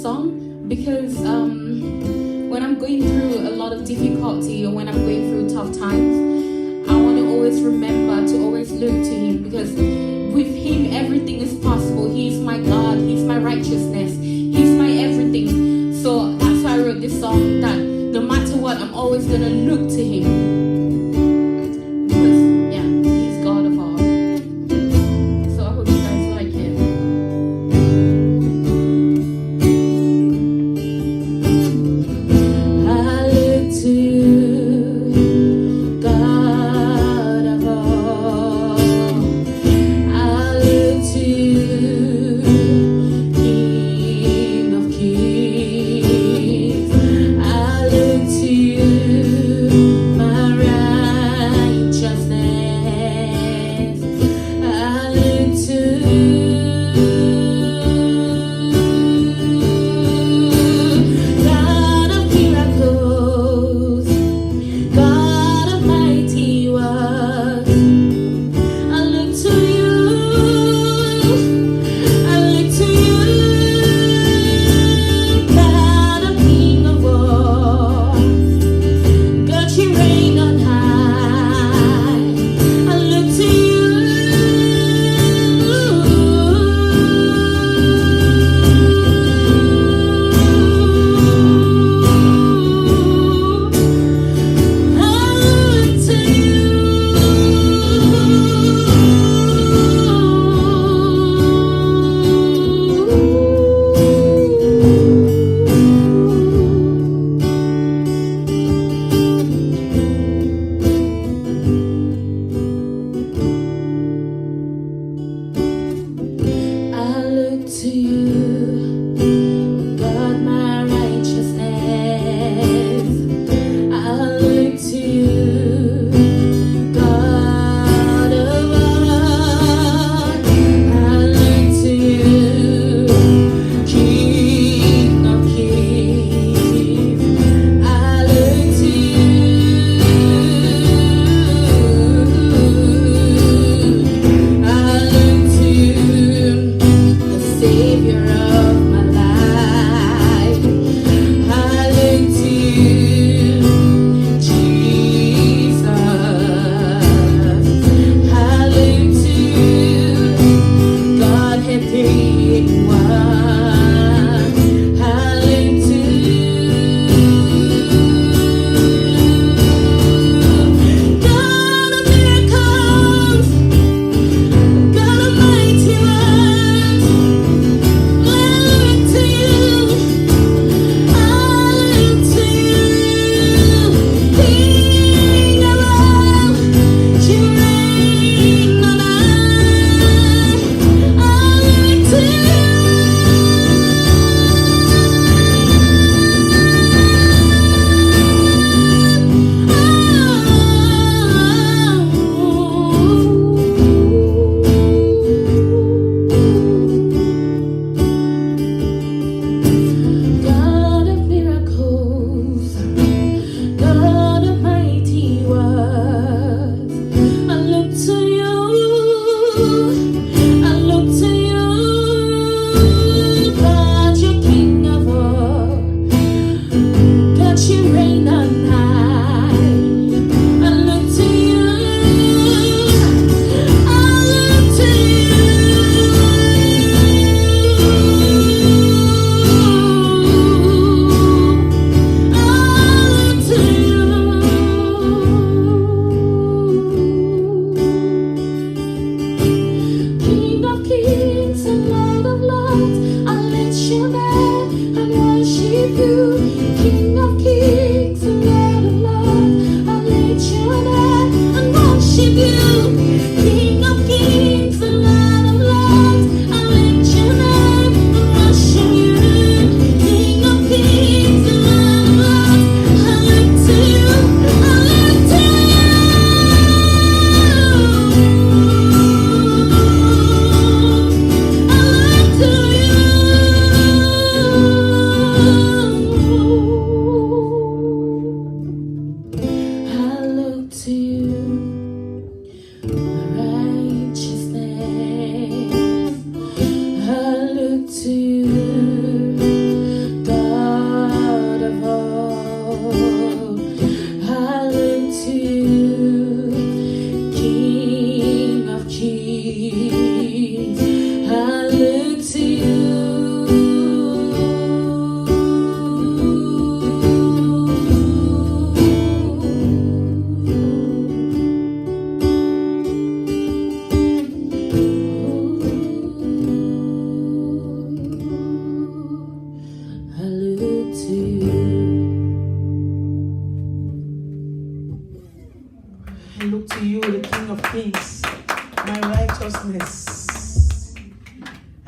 this song because when I'm going through a lot of difficulty or when I'm going through tough times, I want to always remember to always look to Him, because with Him everything is possible. He's my God, He's my righteousness, He's my everything. So that's why I wrote this song, that no matter what, I'm always going to look to Him.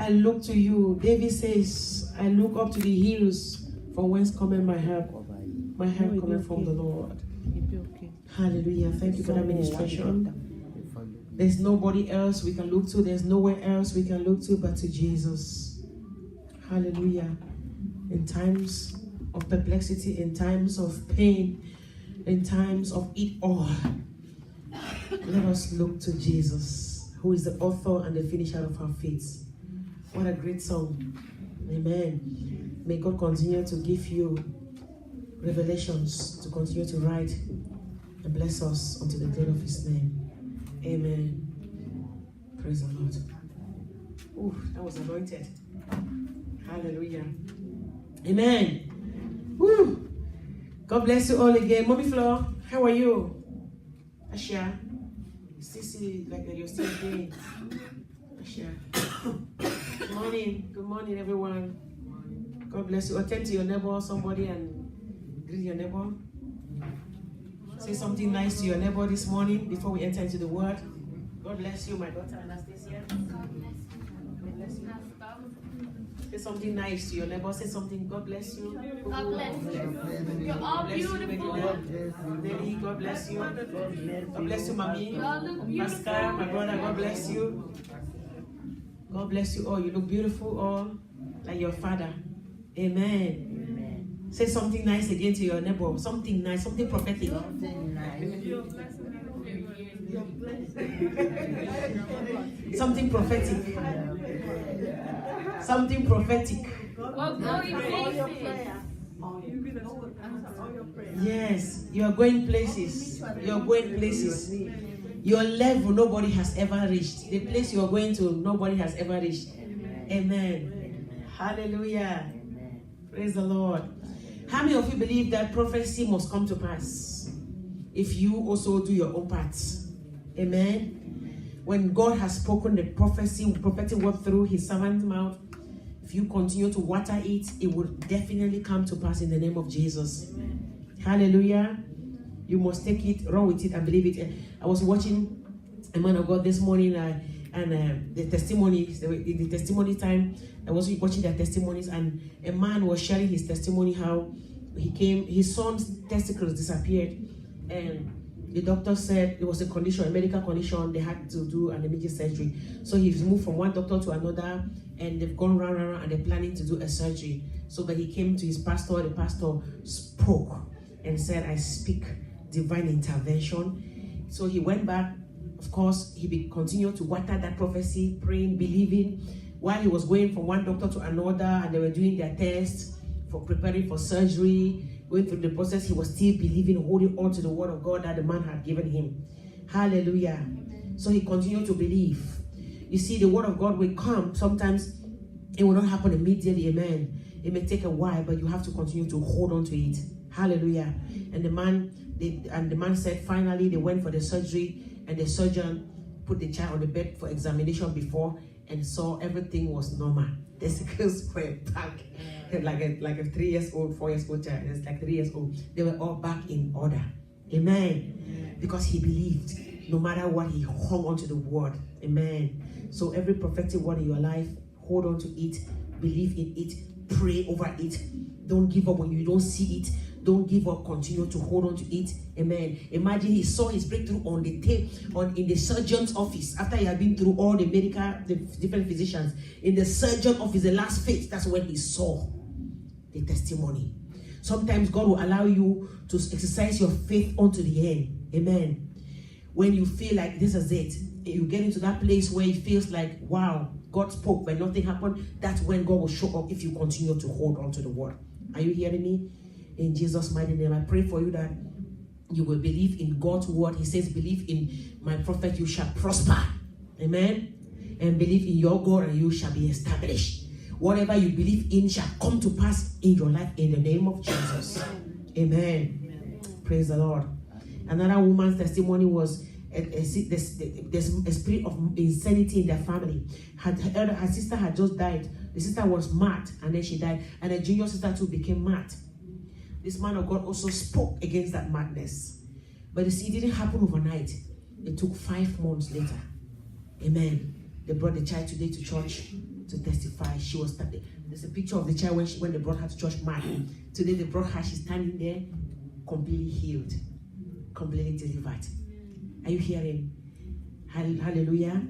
I look to you. David says, I look up to the hills from whence cometh my help. My help cometh from the Lord. Hallelujah. Thank you for that ministration. There's nobody else we can look to. There's nowhere else we can look to but to Jesus. Hallelujah. In times of perplexity, in times of pain, in times of it all, let us look to Jesus, who is the author and the finisher of our faith. What a great song. Amen. May God continue to give you revelations, to continue to write and bless us unto the glory of his name. Amen. Praise the Lord. Ooh, that was anointed. Hallelujah. Amen. Woo. God bless you all again. Mommy Flo, how are you? Asha, you still see like that you're still again. Asha. Good morning. Good morning, everyone. God bless you. Attend to your neighbor, somebody, and greet your neighbor. Say something nice to your neighbor this morning before we enter into the word. God bless you, my daughter Anastasia. God bless you. Say something nice to your neighbor. Say something. God bless you. God bless you. You're all beautiful. Nelly, God bless you. God bless you, Mommy. Pascal, my brother, God bless you. God bless you all. You look beautiful all like your father. Amen. Say something nice again to your neighbor. Something nice, something prophetic. Something prophetic. Something prophetic. Yes, you are going places. You are going places. Your level nobody has ever reached. The place you are going to nobody has ever reached. Amen. Hallelujah. Praise the Lord. How many of you believe that prophecy must come to pass if you also do your own part? Amen. When God has spoken the prophetic word through his servant's mouth, if you continue to water it, it will definitely come to pass in the name of Jesus. Amen. Hallelujah. You must take it, run with it, and believe it. I was watching a man of God this morning, and the testimonies, the testimony time, I was watching their testimonies, and a man was sharing his testimony how his son's testicles disappeared, and the doctor said it was a condition, a medical condition, they had to do an immediate surgery. So he's moved from one doctor to another, and they've gone round, and they're planning to do a surgery. So that he came to his pastor, the pastor spoke and said, I speak divine intervention. So he went back. Of course, he continued to water that prophecy, praying, believing, while he was going from one doctor to another, and they were doing their tests for preparing for surgery, going through the process. He was still believing, holding on to the word of God that the man had given him. Hallelujah. So he continued to believe. You see, the word of God will come. Sometimes it will not happen immediately. Amen. It may take a while, but you have to continue to hold on to it. Hallelujah. And the man said, finally, they went for the surgery. And the surgeon put the child on the bed for examination before and saw everything was normal. The testicles were back, like a 3 years old, 4 years old child. It's like 3 years old. They were all back in order. Amen. Because he believed, no matter what, he hung on to the word. Amen. So every prophetic word in your life, hold on to it, believe in it, pray over it. Don't give up when you don't see it. Don't give up. Continue to hold on to it. Amen. Imagine he saw his breakthrough on the tape, in the surgeon's office, after he had been through all the different physicians. In the surgeon office, the last phase, that's when he saw the testimony. Sometimes God will allow you to exercise your faith unto the end. Amen. When you feel like this is it, you get into that place where it feels like, wow, God spoke, but nothing happened. That's when God will show up if you continue to hold on to the word. Are you hearing me? In Jesus' mighty name, I pray for you that you will believe in God's word. He says, believe in my prophet, you shall prosper. Amen. And believe in your God and you shall be established. Whatever you believe in shall come to pass in your life in the name of Jesus. Amen. Praise the Lord. Another woman's testimony was there's a spirit of insanity in their family. Her sister had just died. The sister was mad and then she died. And the junior sister too became mad. This man of God also spoke against that madness. But you see, it didn't happen overnight. It took 5 months later. Amen. They brought the child today to church to testify. She was standing. There's a picture of the child when they brought her to church, mad. Today they brought her, she's standing there, completely healed, completely delivered. Are you hearing? Hallelujah.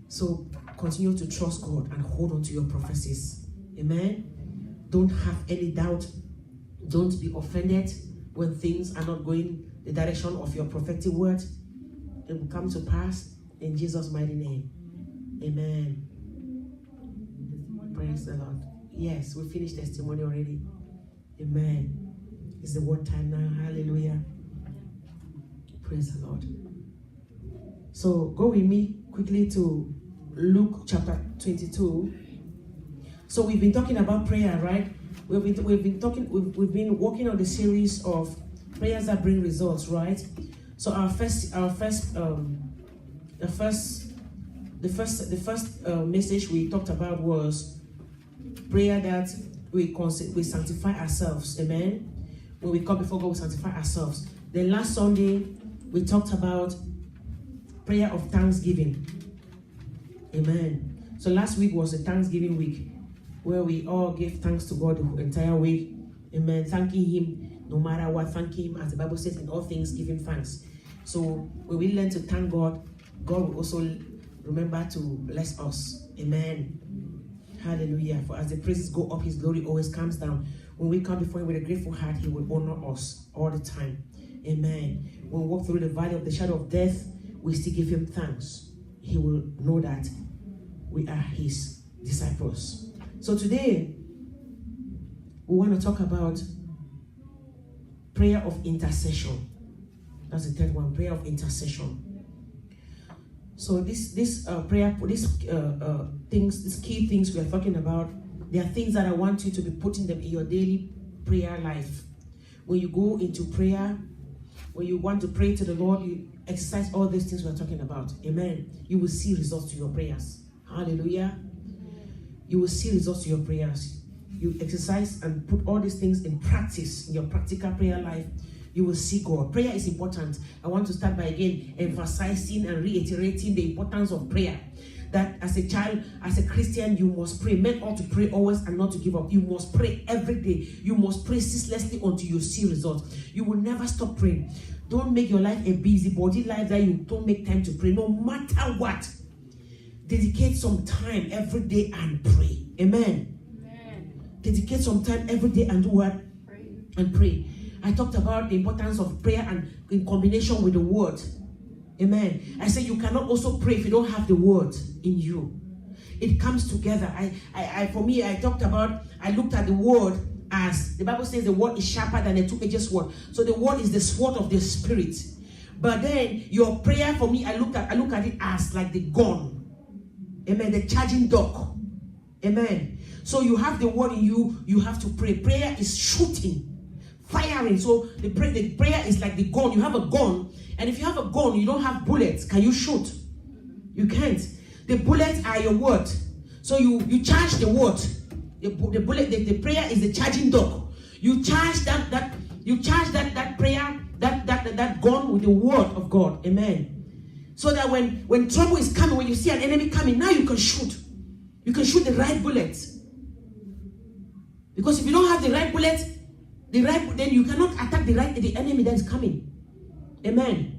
So continue to trust God and hold on to your prophecies. Amen. Don't have any doubt. Don't be offended when things are not going the direction of your prophetic word. It will come to pass in Jesus' mighty name. Amen. Praise the Lord. Yes, we finished testimony already. Amen. It's the word time now. Hallelujah. Praise the Lord. So go with me quickly to Luke chapter 22. So we've been talking about prayer, right? We've been working on the series of prayers that bring results, right? So the first message we talked about was prayer that we sanctify ourselves. Amen. When we come before God, we sanctify ourselves. Then last Sunday we talked about prayer of thanksgiving. Amen. So last week was a Thanksgiving week where we all gave thanks to God the entire week. Amen. Thanking Him no matter what. Thanking Him, as the Bible says, in all things give Him thanks. So when we learn to thank God, God will also remember to bless us. Amen. Hallelujah. For as the praises go up, His glory always comes down. When we come before Him with a grateful heart, He will honor us all the time. Amen. When we walk through the valley of the shadow of death, we still give Him thanks. He will know that we are His disciples. So today, we want to talk about prayer of intercession. That's the third one, prayer of intercession. So these key things we are talking about, they are things that I want you to be putting them in your daily prayer life. When you go into prayer, when you want to pray to the Lord, you exercise all these things we are talking about. Amen. You will see results to your prayers. Hallelujah. You will see results to your prayers. You exercise and put all these things in practice in your practical prayer life. You will see God. Prayer is important. I want to start by again emphasizing and reiterating the importance of prayer. That as a child, as a Christian, you must pray. Men ought to pray always and not to give up. You must pray every day. You must pray ceaselessly until you see results. You will never stop praying. Don't make your life a busybody life that you don't make time to pray. No matter what, dedicate some time every day and pray. Amen. Amen. Dedicate some time every day and do what? Pray. And pray. I talked about the importance of prayer and in combination with the word. Amen. I say you cannot also pray if you don't have the word in you. It comes together. For me, I looked at the word as the Bible says the word is sharper than a two-edged sword. So the word is the sword of the spirit. But then your prayer, for me, I look at it as like the gun. Amen. The charging dog. Amen. So you have the word in you. You have to pray. Prayer is shooting. Firing. So the prayer is like the gun. You have a gun, and if you have a gun, you don't have bullets. Can you shoot? You can't. The bullets are your word. So you charge the word. The prayer is the charging dog. You charge that prayer, that gun with the word of God. Amen. So that when trouble is coming, when you see an enemy coming, now you can shoot. You can shoot the right bullet. Because if you don't have the right bullet, then you cannot attack the enemy that is coming. Amen.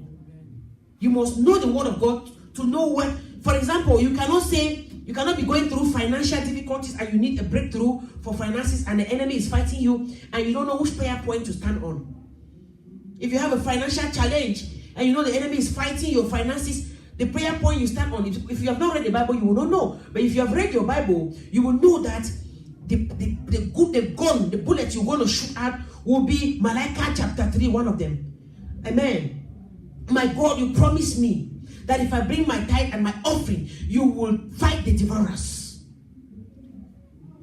You must know the word of God to know what. For example, you cannot be going through financial difficulties and you need a breakthrough for finances and the enemy is fighting you and you don't know which prayer point to stand on. If you have a financial challenge and you know the enemy is fighting your finances, the prayer point you stand on, if you have not read the Bible, you will not know. But if you have read your Bible, you will know that the bullet you're going to shoot at will be Malachi chapter 3, one of them. Amen. My God, you promised me that if I bring my tithe and my offering, you will fight the devourers.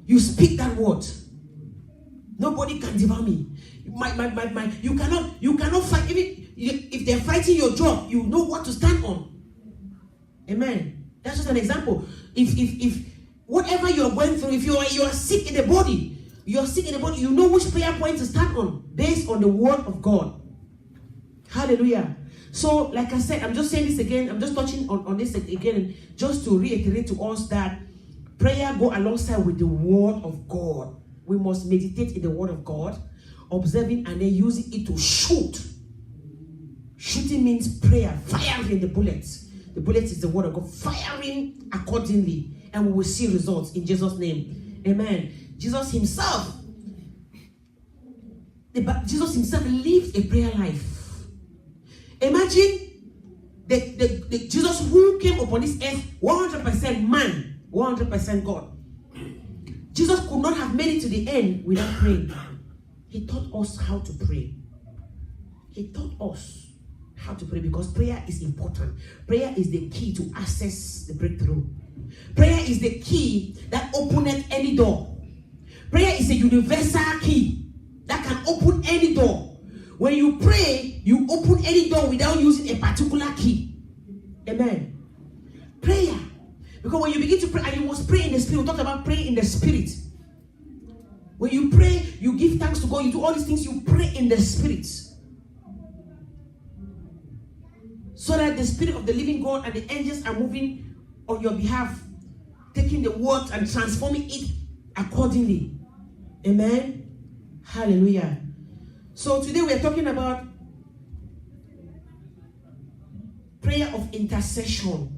You speak that word. Nobody can devour me. You cannot fight. Even if they're fighting your job, you know what to stand on. Amen. That's just an example. If whatever you're going through, if you are sick in the body, you know which prayer point to stand on based on the word of God. Hallelujah. So, like I said, I'm just saying this again. I'm just touching on this again, just to reiterate to us that Prayer go alongside with the word of God. We must meditate in the word of God, observing and then using it to shoot. Shooting means prayer, firing the bullets. The bullet is the word of God, firing accordingly, and we will see results in Jesus' name. Amen. Jesus himself lived a prayer life. Imagine the Jesus who came upon this earth, 100% man, 100% God. Jesus could not have made it to the end without praying. He taught us how to pray. He taught us how to pray because prayer is important. Prayer is the key to access the breakthrough. Prayer is the key that openeth any door. Prayer is a universal key that can open any door. When you pray, you open any door without using a particular key. Amen. Prayer. Because when you begin to pray, and you must pray in the spirit, we talked about praying in the spirit. When you pray, you give thanks to God, you do all these things, you pray in the spirit. So that the spirit of the living God and the angels are moving on your behalf, taking the word and transforming it accordingly. Amen. Hallelujah. So today we are talking about prayer of intercession.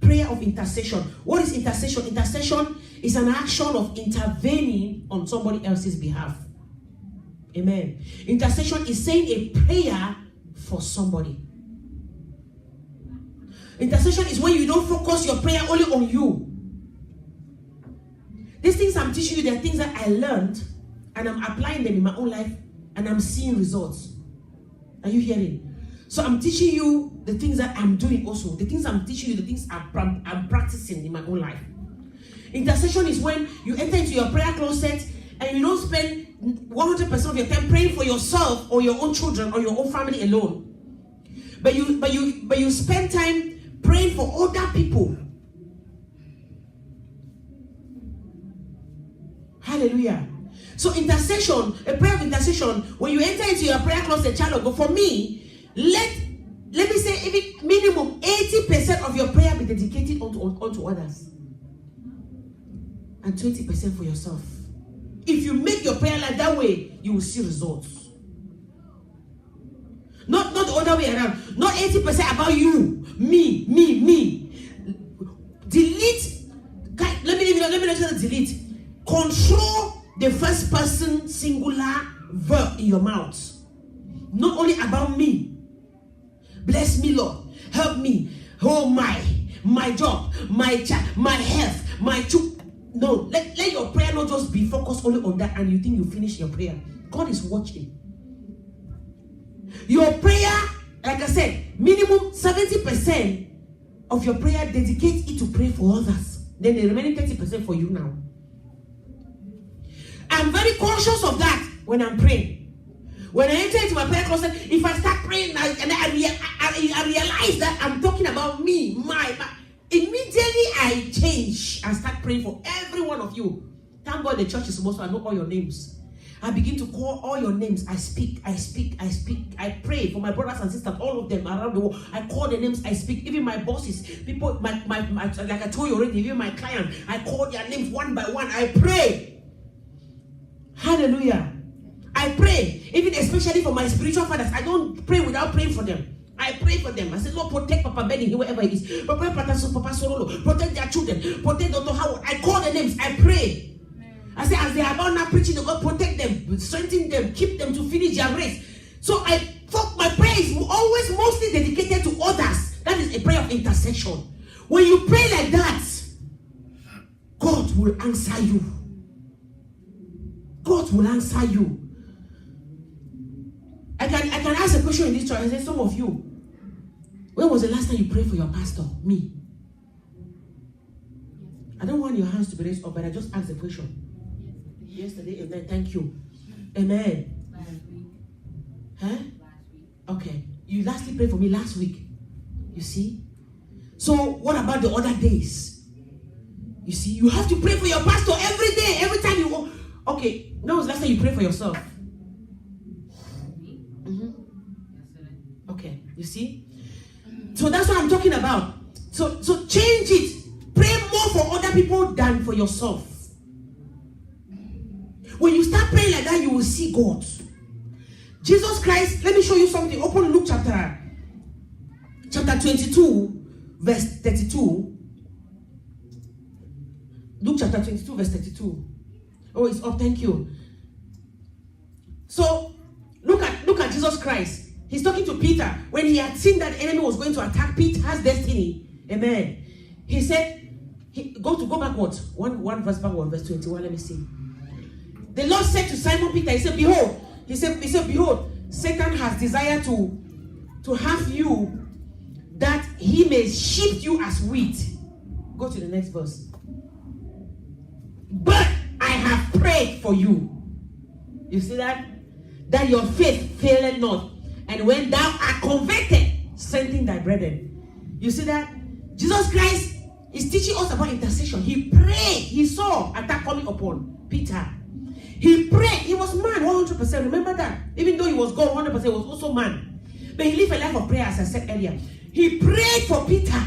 Prayer of intercession. What is intercession? Intercession is an action of intervening on somebody else's behalf. Amen. Intercession is saying a prayer for somebody. Intercession is when you don't focus your prayer only on you. These things I'm teaching you, they are things that I learned and I'm applying them in my own life and I'm seeing results. Are you hearing? So I'm teaching you the things that I'm doing also. The things I'm teaching you, the things I'm practicing in my own life. Intercession is when you enter into your prayer closet and you don't spend 100% of your time praying for yourself or your own children or your own family alone. But you spend time praying for other people. Hallelujah. So intercession, a prayer of intercession, when you enter into your prayer closet, child of God, for me, let me say even minimum 80% of your prayer be dedicated unto others. And 20% for yourself. If you make your prayer life that way, you will see results. Not the other way around. Not 80% about you. Me. Delete. Let me not just delete. Control the first person singular verb in your mouth. Not only about me. Bless me, Lord. Help me. Oh my job, my child, my health, my children. No, let your prayer not just be focused only on that and you think you finish your prayer. God is watching. Your prayer, like I said, minimum 70% of your prayer, dedicate it to pray for others. Then the remaining 30% for you now. I'm very conscious of that when I'm praying. When I enter into my prayer closet, if I start praying and I realize that I'm talking about me, immediately I change and start praying for every one of you. Thank God the church is supposed to know all your names. I begin to call all your names. I speak. I pray for my brothers and sisters, all of them around the world. I call the names. I speak. Even my bosses, people, my like I told you already, even my client, I call their names one by one. I pray. Hallelujah. I pray, even especially for my spiritual fathers. I don't pray without praying for them. I pray for them. I say, Lord, protect Papa Benny, wherever he is. Protect Papa Sorolo. Protect their children. Protect Dr. Howard. I call the names. I pray. I say, as they are about now preaching, God protect them, strengthen them, keep them to finish their race. So my prayer is always mostly dedicated to others. That is a prayer of intercession. When you pray like that, God will answer you. God will answer you. I can ask a question in this church. I say, some of you, when was the last time you prayed for your pastor? Me. I don't want your hands to be raised up, but I just asked the question. Yesterday, amen. Thank you. Amen. Last week. Huh? Last week. Okay. You lastly prayed for me last week. You see? So what about the other days? You see, you have to pray for your pastor every day, every time you go. Okay, when was the last time you prayed for yourself? Mm-hmm. Okay, you see? So that's what I'm talking about. So change it. other people than for yourself. When you start praying like that, you will see God. Jesus Christ, let me show you something. Open Luke chapter 22, verse 32. Luke chapter 22, verse 32. Oh, it's up. Thank you. So, look at Jesus Christ. He's talking to Peter when he had seen that the enemy was going to attack Peter's destiny. Amen. He said, go backwards. One verse backward, verse 21. Let me see. The Lord said to Simon Peter, he said, behold, he said, behold, Satan has desired to have you that he may shift you as wheat. Go to the next verse. But I have prayed for you. You see that? That your faith faileth not. And when thou art converted, strengthen thy brethren. You see that? Jesus Christ is teaching us about intercession. He prayed. He saw attack coming upon Peter. He prayed. He was man 100%. Remember that? Even though he was God 100%, he was also man. But he lived a life of prayer, as I said earlier. He prayed for Peter.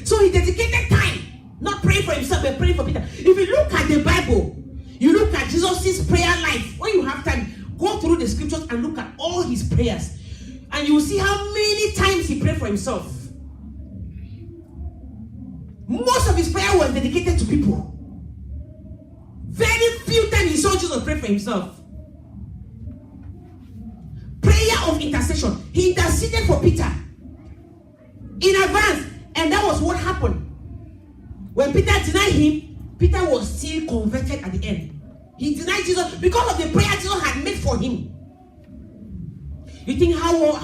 So he dedicated time, not praying for himself, but praying for Peter. If you look at the Bible, you look at Jesus' prayer life. When you have time, go through the scriptures and look at all his prayers. And you will see how many times he prayed for himself. Most of his prayer was dedicated to people. Very few times he saw Jesus pray for himself. Prayer of intercession. He interceded for Peter in advance. And that was what happened. When Peter denied him, Peter was still converted at the end. He denied Jesus because of the prayer Jesus had made for him. You think how would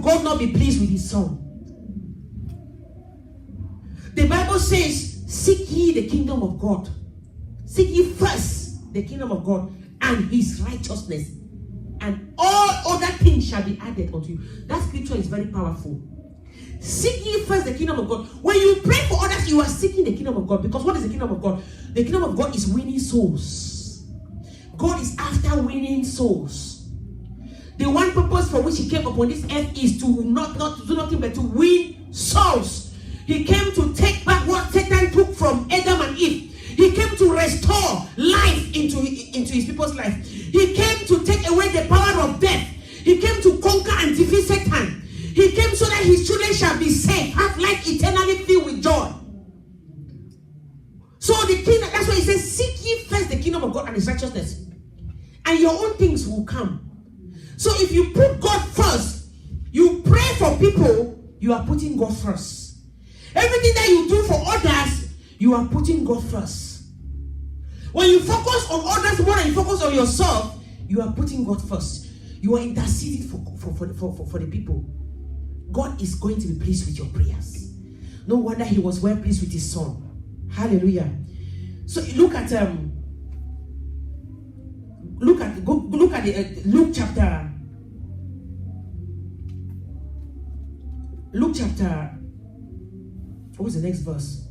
God not be pleased with his son? The Bible says, seek ye the kingdom of God. Seek ye first the kingdom of God and his righteousness, and all other things shall be added unto you. That scripture is very powerful. Seek ye first the kingdom of God. When you pray for others, you are seeking the kingdom of God. Because what is the kingdom of God? The kingdom of God is winning souls. God is after winning souls. The one purpose for which he came upon this earth is to not to do nothing but to win souls. He came to take back what Satan took from Adam and Eve. He came to restore life into his people's life. He came to take away the power of death. He came to conquer and defeat Satan. He came so that his children shall be saved, have life eternally filled with joy. So the kingdom, that's why he says, seek ye first the kingdom of God and his righteousness, and your own things will come. So if you put God first, you pray for people, you are putting God first. Everything that you do for others, you are putting God first. When you focus on others more than you focus on yourself, you are putting God first. You are interceding for the people. God is going to be pleased with your prayers. No wonder he was well pleased with his son. Hallelujah. So look at Luke chapter. What was the next verse?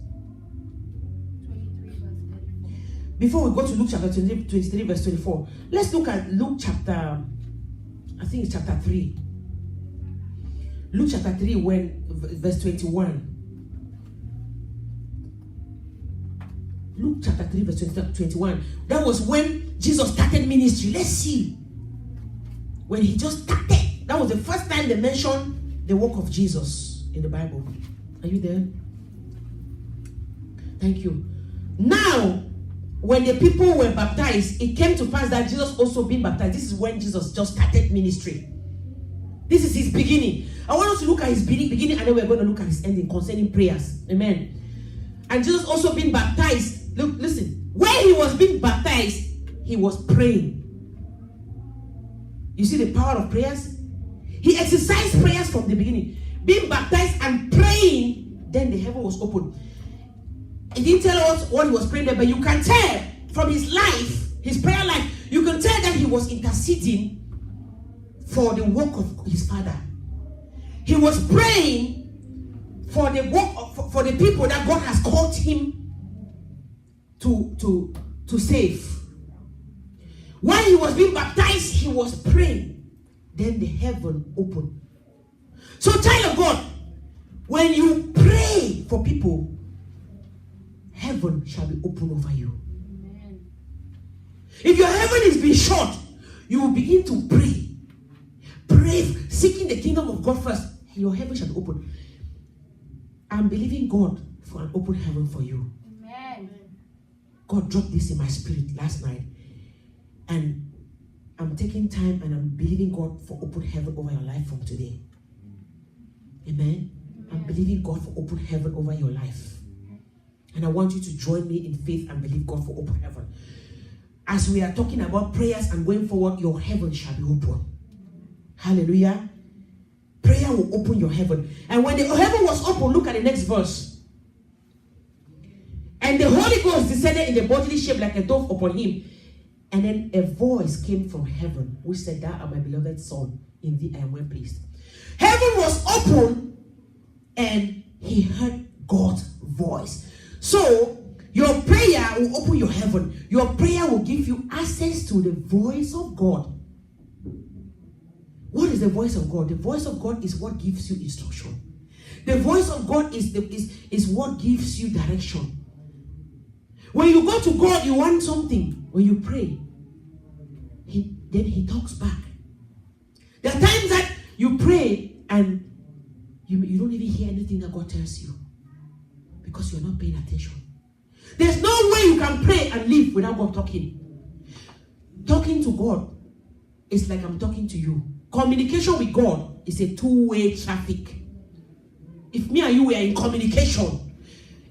23 verse 34. Before we go to Luke chapter 23 verse 24, let's look at Luke chapter, I think it's chapter 3. Luke chapter 3, verse 21. Luke chapter 3, verse 21. That was when Jesus started ministry. Let's see. When he just started, that was the first time they mentioned the work of Jesus in the Bible. Are you there? Thank you. Now, when the people were baptized, it came to pass that Jesus also being baptized. This is when Jesus just started ministry. This is his beginning. I want us to look at his beginning, and then we're going to look at his ending concerning prayers. Amen. And Jesus also being baptized. Look, listen. When he was being baptized, he was praying. You see the power of prayers? He exercised prayers from the beginning. Being baptized and praying, then the heaven was opened. He didn't tell us what he was praying there, but you can tell from his life, his prayer life, you can tell that he was interceding for the work of his Father. He was praying for the work for the people that God has called him to save. While he was being baptized, he was praying. Then the heaven opened. So, child of God, when you pray for people, heaven shall be open over you. Amen. If your heaven is being shut, you will begin to pray. Pray, seeking the kingdom of God first. Your heaven shall be open. I'm believing God for an open heaven for you. Amen. God dropped this in my spirit last night. And I'm taking time and I'm believing God for open heaven over your life from today. Amen. I'm believing God for open heaven over your life. And I want you to join me in faith and believe God for open heaven. As we are talking about prayers and going forward, your heaven shall be open. Hallelujah. Prayer will open your heaven. And when the heaven was open, look at the next verse. And the Holy Ghost descended in the bodily shape like a dove upon him. And then a voice came from heaven, which said, "Thou art my beloved Son, in thee I am well pleased." Heaven was open, and he heard God's voice. So, your prayer will open your heaven. Your prayer will give you access to the voice of God. What is the voice of God? The voice of God is what gives you instruction. The voice of God is what gives you direction. When you go to God, you want something. When you pray, then he talks back. There are times that you pray and you don't even hear anything that God tells you because you're not paying attention. There's no way you can pray and live without God talking. Talking to God is like I'm talking to you. Communication with God is a two-way traffic. If me and you were in communication,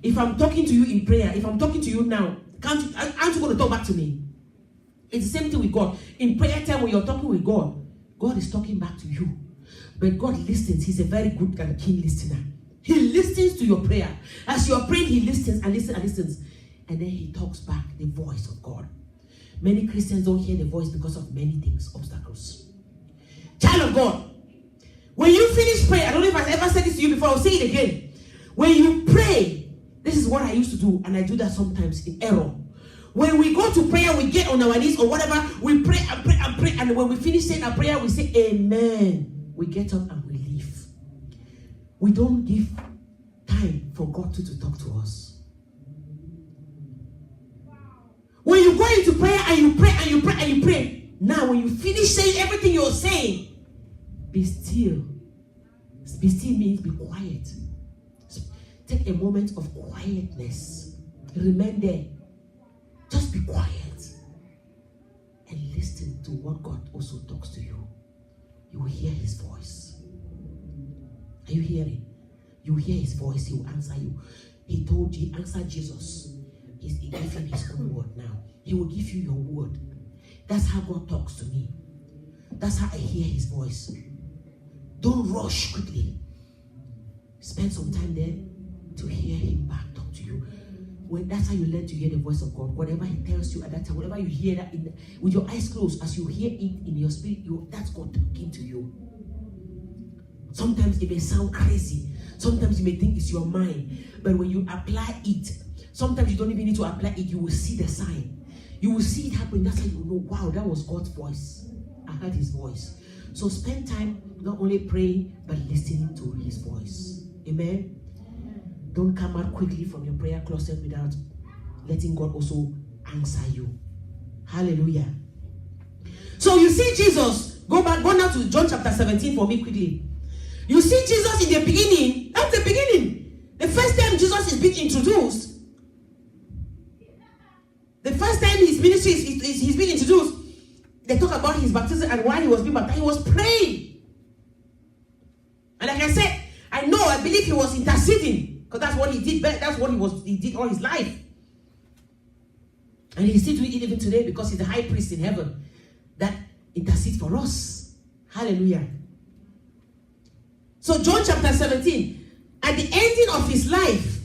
if I'm talking to you in prayer, if I'm talking to you now, aren't you going to talk back to me? It's the same thing with God. In prayer time, when you're talking with God, God is talking back to you. But God listens. He's a very good and keen listener. He listens to your prayer. As you're praying, he listens and listens and listens. And then he talks back, the voice of God. Many Christians don't hear the voice because of many things, obstacles. Child of God, when you finish praying, I don't know if I've ever said this to you before, I'll say it again. When you pray, this is what I used to do, and I do that sometimes in error. When we go to prayer, we get on our knees or whatever, we pray and pray and pray, and when we finish saying our prayer, we say amen. We get up and we leave. We don't give time for God to talk to us. When you go into prayer and you pray and you pray and you pray, now when you finish saying everything you're saying, be still. Be still means be quiet. Take a moment of quietness. Remain there. Just be quiet and listen to what God also talks to you. You will hear his voice. Are you hearing? You will hear his voice. He will answer you. He told you, answer Jesus. He gave him his own word now. He will give you your word. That's how God talks to me. That's how I hear his voice. Don't rush quickly. Spend some time there to hear him back talk to you. That's how you learn to hear the voice of God. Whatever he tells you at that time, whatever you hear that with your eyes closed, as you hear it in your spirit, that's God talking to you. Sometimes it may sound crazy. Sometimes you may think it's your mind. But when you apply it, sometimes you don't even need to apply it. You will see the sign. You will see it happen. That's how you know, wow, that was God's voice. I heard his voice. So spend time not only praying, but listening to his voice. Amen. Don't come out quickly from your prayer closet without letting God also answer you. Hallelujah. So you see Jesus, go now to John chapter 17 for me quickly. You see Jesus in the beginning. That's the beginning. The first time Jesus is being introduced. The first time his ministry is being introduced, they talk about his baptism and why he was being baptized. He was praying. And like I said, I believe he was interceding. Because that's what he did. That's what he did all his life. And he's still doing it even today because he's the high priest in heaven that intercedes for us. Hallelujah. So John chapter 17, at the ending of his life,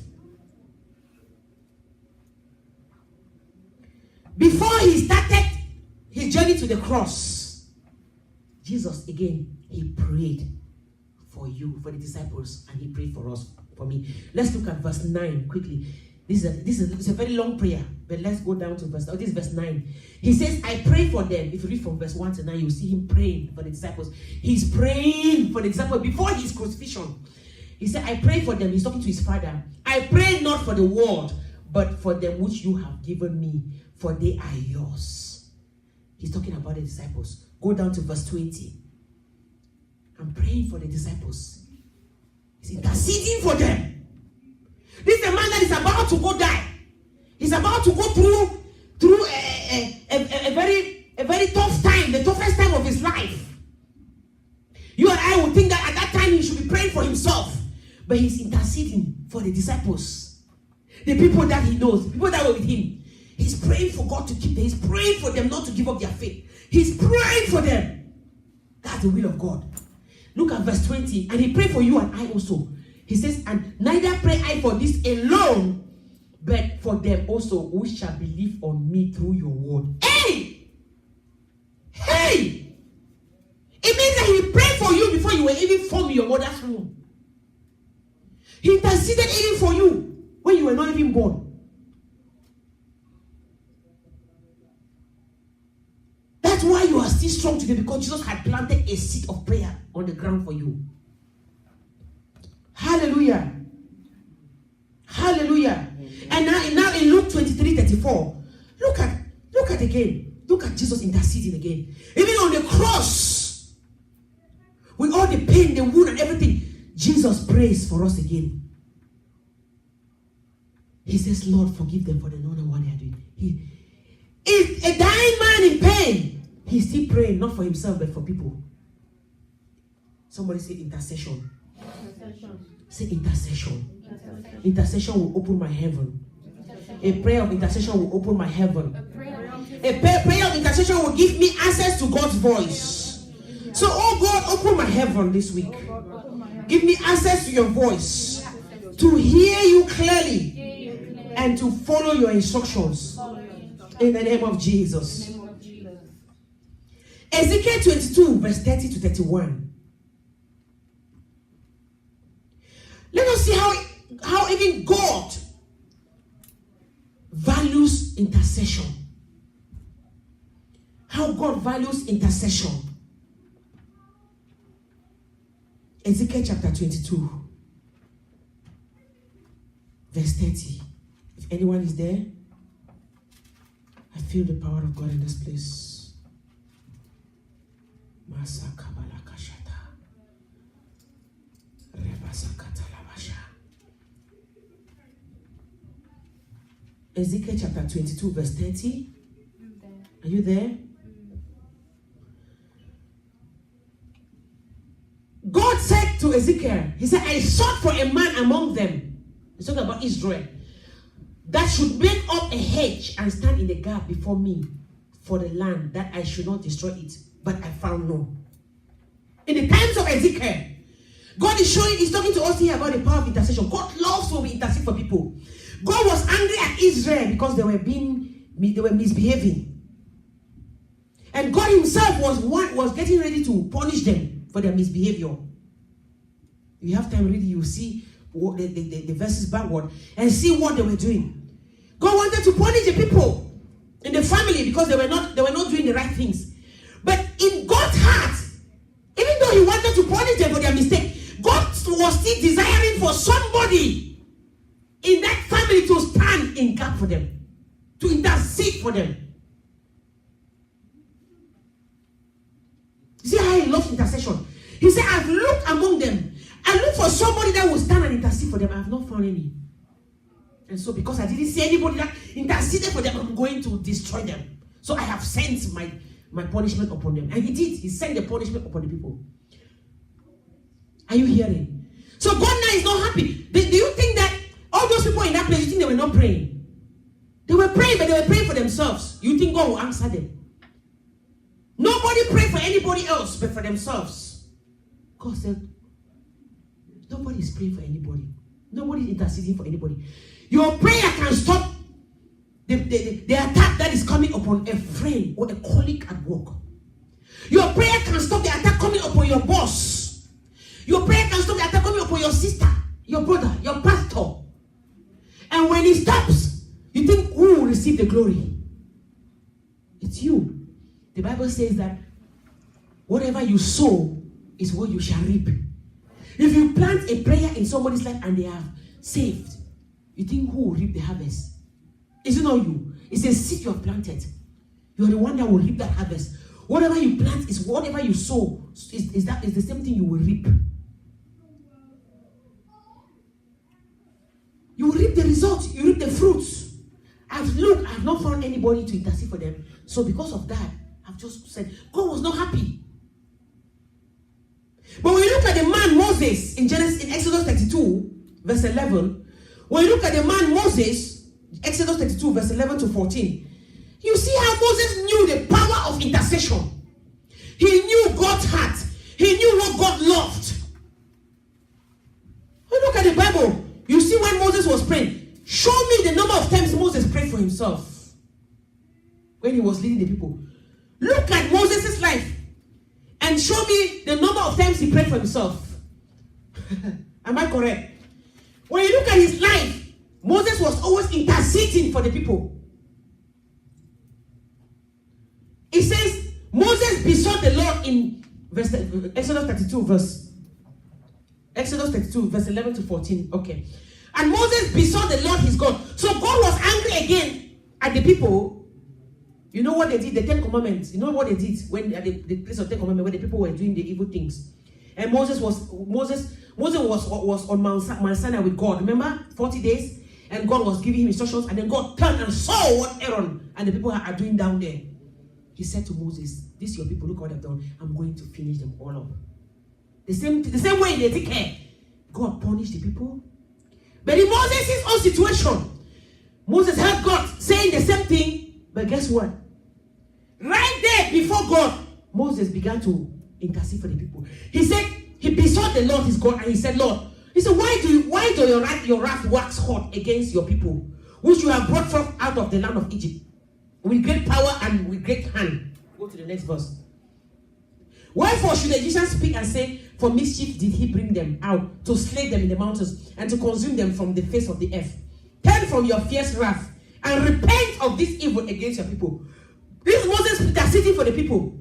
before he started his journey to the cross, Jesus again, he prayed for you, for the disciples, and he prayed for us, for me. Let's look at verse 9 quickly. This is a very long prayer, but let's go down to this is verse 9. He says, I pray for them. If you read from verse 1 to 9, you'll see him praying for the disciples. He's praying for the disciples before his crucifixion. He said, I pray for them. He's talking to his father. I pray not for the world, but for them which you have given me, for they are yours. He's talking about the disciples. Go down to verse 20. I'm praying for the disciples. He's interceding for them. This is a man that is about to go die. He's about to go through a very tough time, the toughest time of his life. You and I would think that at that time he should be praying for himself. But he's interceding for the disciples. The people that he knows, people that were with him. He's praying for God to keep them. He's praying for them not to give up their faith. He's praying for them. That's the will of God. Look at verse 20. And he prayed for you and I also. He says, and neither pray I for this alone, but for them also who shall believe on me through your word. Hey! Hey! It means that he prayed for you before you were even formed in your mother's womb. He interceded even for you when you were not even born. That's why you are still strong today, because Jesus had planted a seed of prayer on the ground for you. Hallelujah. Hallelujah. And now in Luke 23:34, look at again. Look at Jesus interceding again. Even on the cross, with all the pain, the wound, and everything, Jesus prays for us again. He says, Lord, forgive them, for they don't know what they are doing. He is a dying man in pain. He's still praying, not for himself, but for people. Somebody say intercession. Say intercession. Intercession will open my heaven. A prayer of intercession will open my heaven. A prayer of intercession will give me access to God's voice. So, oh God, open my heaven this week. Give me access to your voice, to hear you clearly, and to follow your instructions. In the name of Jesus. Ezekiel 22, verse 30 to 31. Let us see how even God values intercession. How God values intercession. Ezekiel chapter 22, verse 30. If anyone is there, I feel the power of God in this place. Ezekiel chapter 22, verse 30. Are you there? God said to Ezekiel, he said, I sought for a man among them. He's talking about Israel, that should make up a hedge and stand in the gap before me for the land, that I should not destroy it. But I found none. In the times of Ezekiel, God is showing, he's talking to us here about the power of intercession. God loves when we intercede for people. God was angry at Israel because they were misbehaving. And God himself was getting ready to punish them for their misbehavior. If you have time reading, you see what the verses backward and see what they were doing. God wanted to punish the people in the family because they were not doing the right things. But in God's heart, even though he wanted to punish them for their mistake, God was still desiring for somebody in that family to stand in gap for them, to intercede for them. See how he loves intercession. He said, I've looked among them. I looked for somebody that will stand and intercede for them. I have not found any. And so because I didn't see anybody that interceded for them, I'm going to destroy them. So I have sent my punishment upon them. And he did. He sent the punishment upon the people. Are you hearing? So God now is not happy. Do you think that all those people in that place, you think they were not praying? They were praying, but they were praying for themselves. You think God will answer them? Nobody prayed for anybody else but for themselves. God said, nobody is praying for anybody. Nobody is interceding for anybody. Your prayer can stop the attack that is coming upon a friend or a colleague at work. Your prayer can stop the attack coming upon your boss. Your prayer can stop the attack coming upon your sister, your brother, your pastor. And when it stops, you think, who will receive the glory? It's you. The Bible says that whatever you sow is what you shall reap. If you plant a prayer in somebody's life and they are saved, you think who will reap the harvest? Is it not you? It's a seed you have planted. You are the one that will reap that harvest. Whatever you plant is whatever you sow. Is the same thing you will reap. You will reap the results. You reap the fruits. I've not found anybody to intercede for them. So because of that, I've just said, God was not happy. But when you look at the man Moses in Exodus 32, verse 11, when you look at the man Moses, Exodus 32, verse 11 to 14, you see how Moses knew the power of intercession. He knew God's heart. He knew what God loved. When you look at the Bible, you see when Moses was praying, show me the number of times Moses prayed for himself when he was leading the people. Look at Moses' life and show me the number of times he prayed for himself. Am I correct? When you look at his life, Moses was always interceding for the people. It says, Moses besought the Lord in Exodus 32, verse 11 to 14. Okay. And Moses besought the Lord his God. So God was angry again at the people. You know what they did? The Ten Commandments. You know what they did when at the place of Ten Commandments, where the people were doing the evil things. And Moses was on Mount Sinai with God. Remember? 40 days. And God was giving him instructions. And then God turned and saw what Aaron and the people are doing down there. He said to Moses, "These your people, look what they've done. I'm going to finish them all up." The same way they take care. God punished the people. But in Moses' own situation, Moses heard God saying the same thing. But guess what? Right there before God, Moses began to intercede for the people. He said, he besought the Lord his God, and he said, Lord, he said, why do your wrath wax hot against your people, which you have brought forth out of the land of Egypt, with great power and with great hand? Go to the next verse. Wherefore should the Egyptians speak and say, for mischief did he bring them out, to slay them in the mountains, and to consume them from the face of the earth? Turn from your fierce wrath, and repent of this evil against your people. This is Moses interceding for the people.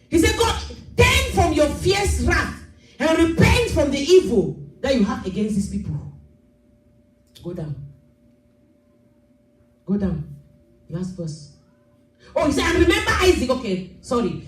He said, God, turn from your fierce wrath, and repent from the evil that you have against these people. Go down. Go down. Last verse. Oh, he said, and remember Isaac. Okay, sorry.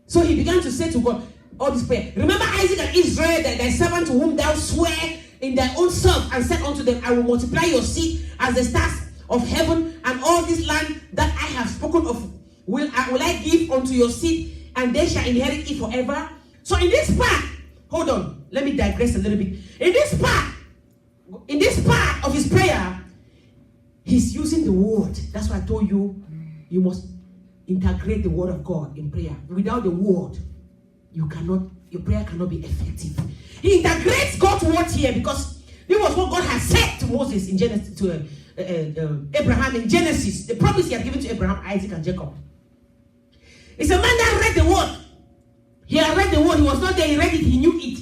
So he began to say to God, all this prayer. Remember Isaac and Israel, thy servant to whom thou swear in thy own self, and said unto them, I will multiply your seed as the stars of heaven, and all this land that I have spoken of will I give unto your seed, and they shall inherit it forever. So in this part, hold on, let me digress a little bit. In this part of his prayer, he's using the word. That's why I told you, you must integrate the word of God in prayer. Without the word, your prayer cannot be effective. He integrates God's word here because this was what God had said to Moses in Genesis, to Abraham in Genesis, the promise he had given to Abraham, Isaac, and Jacob. It's a man that read the word. He had read the word. He was not there. He read it. He knew it.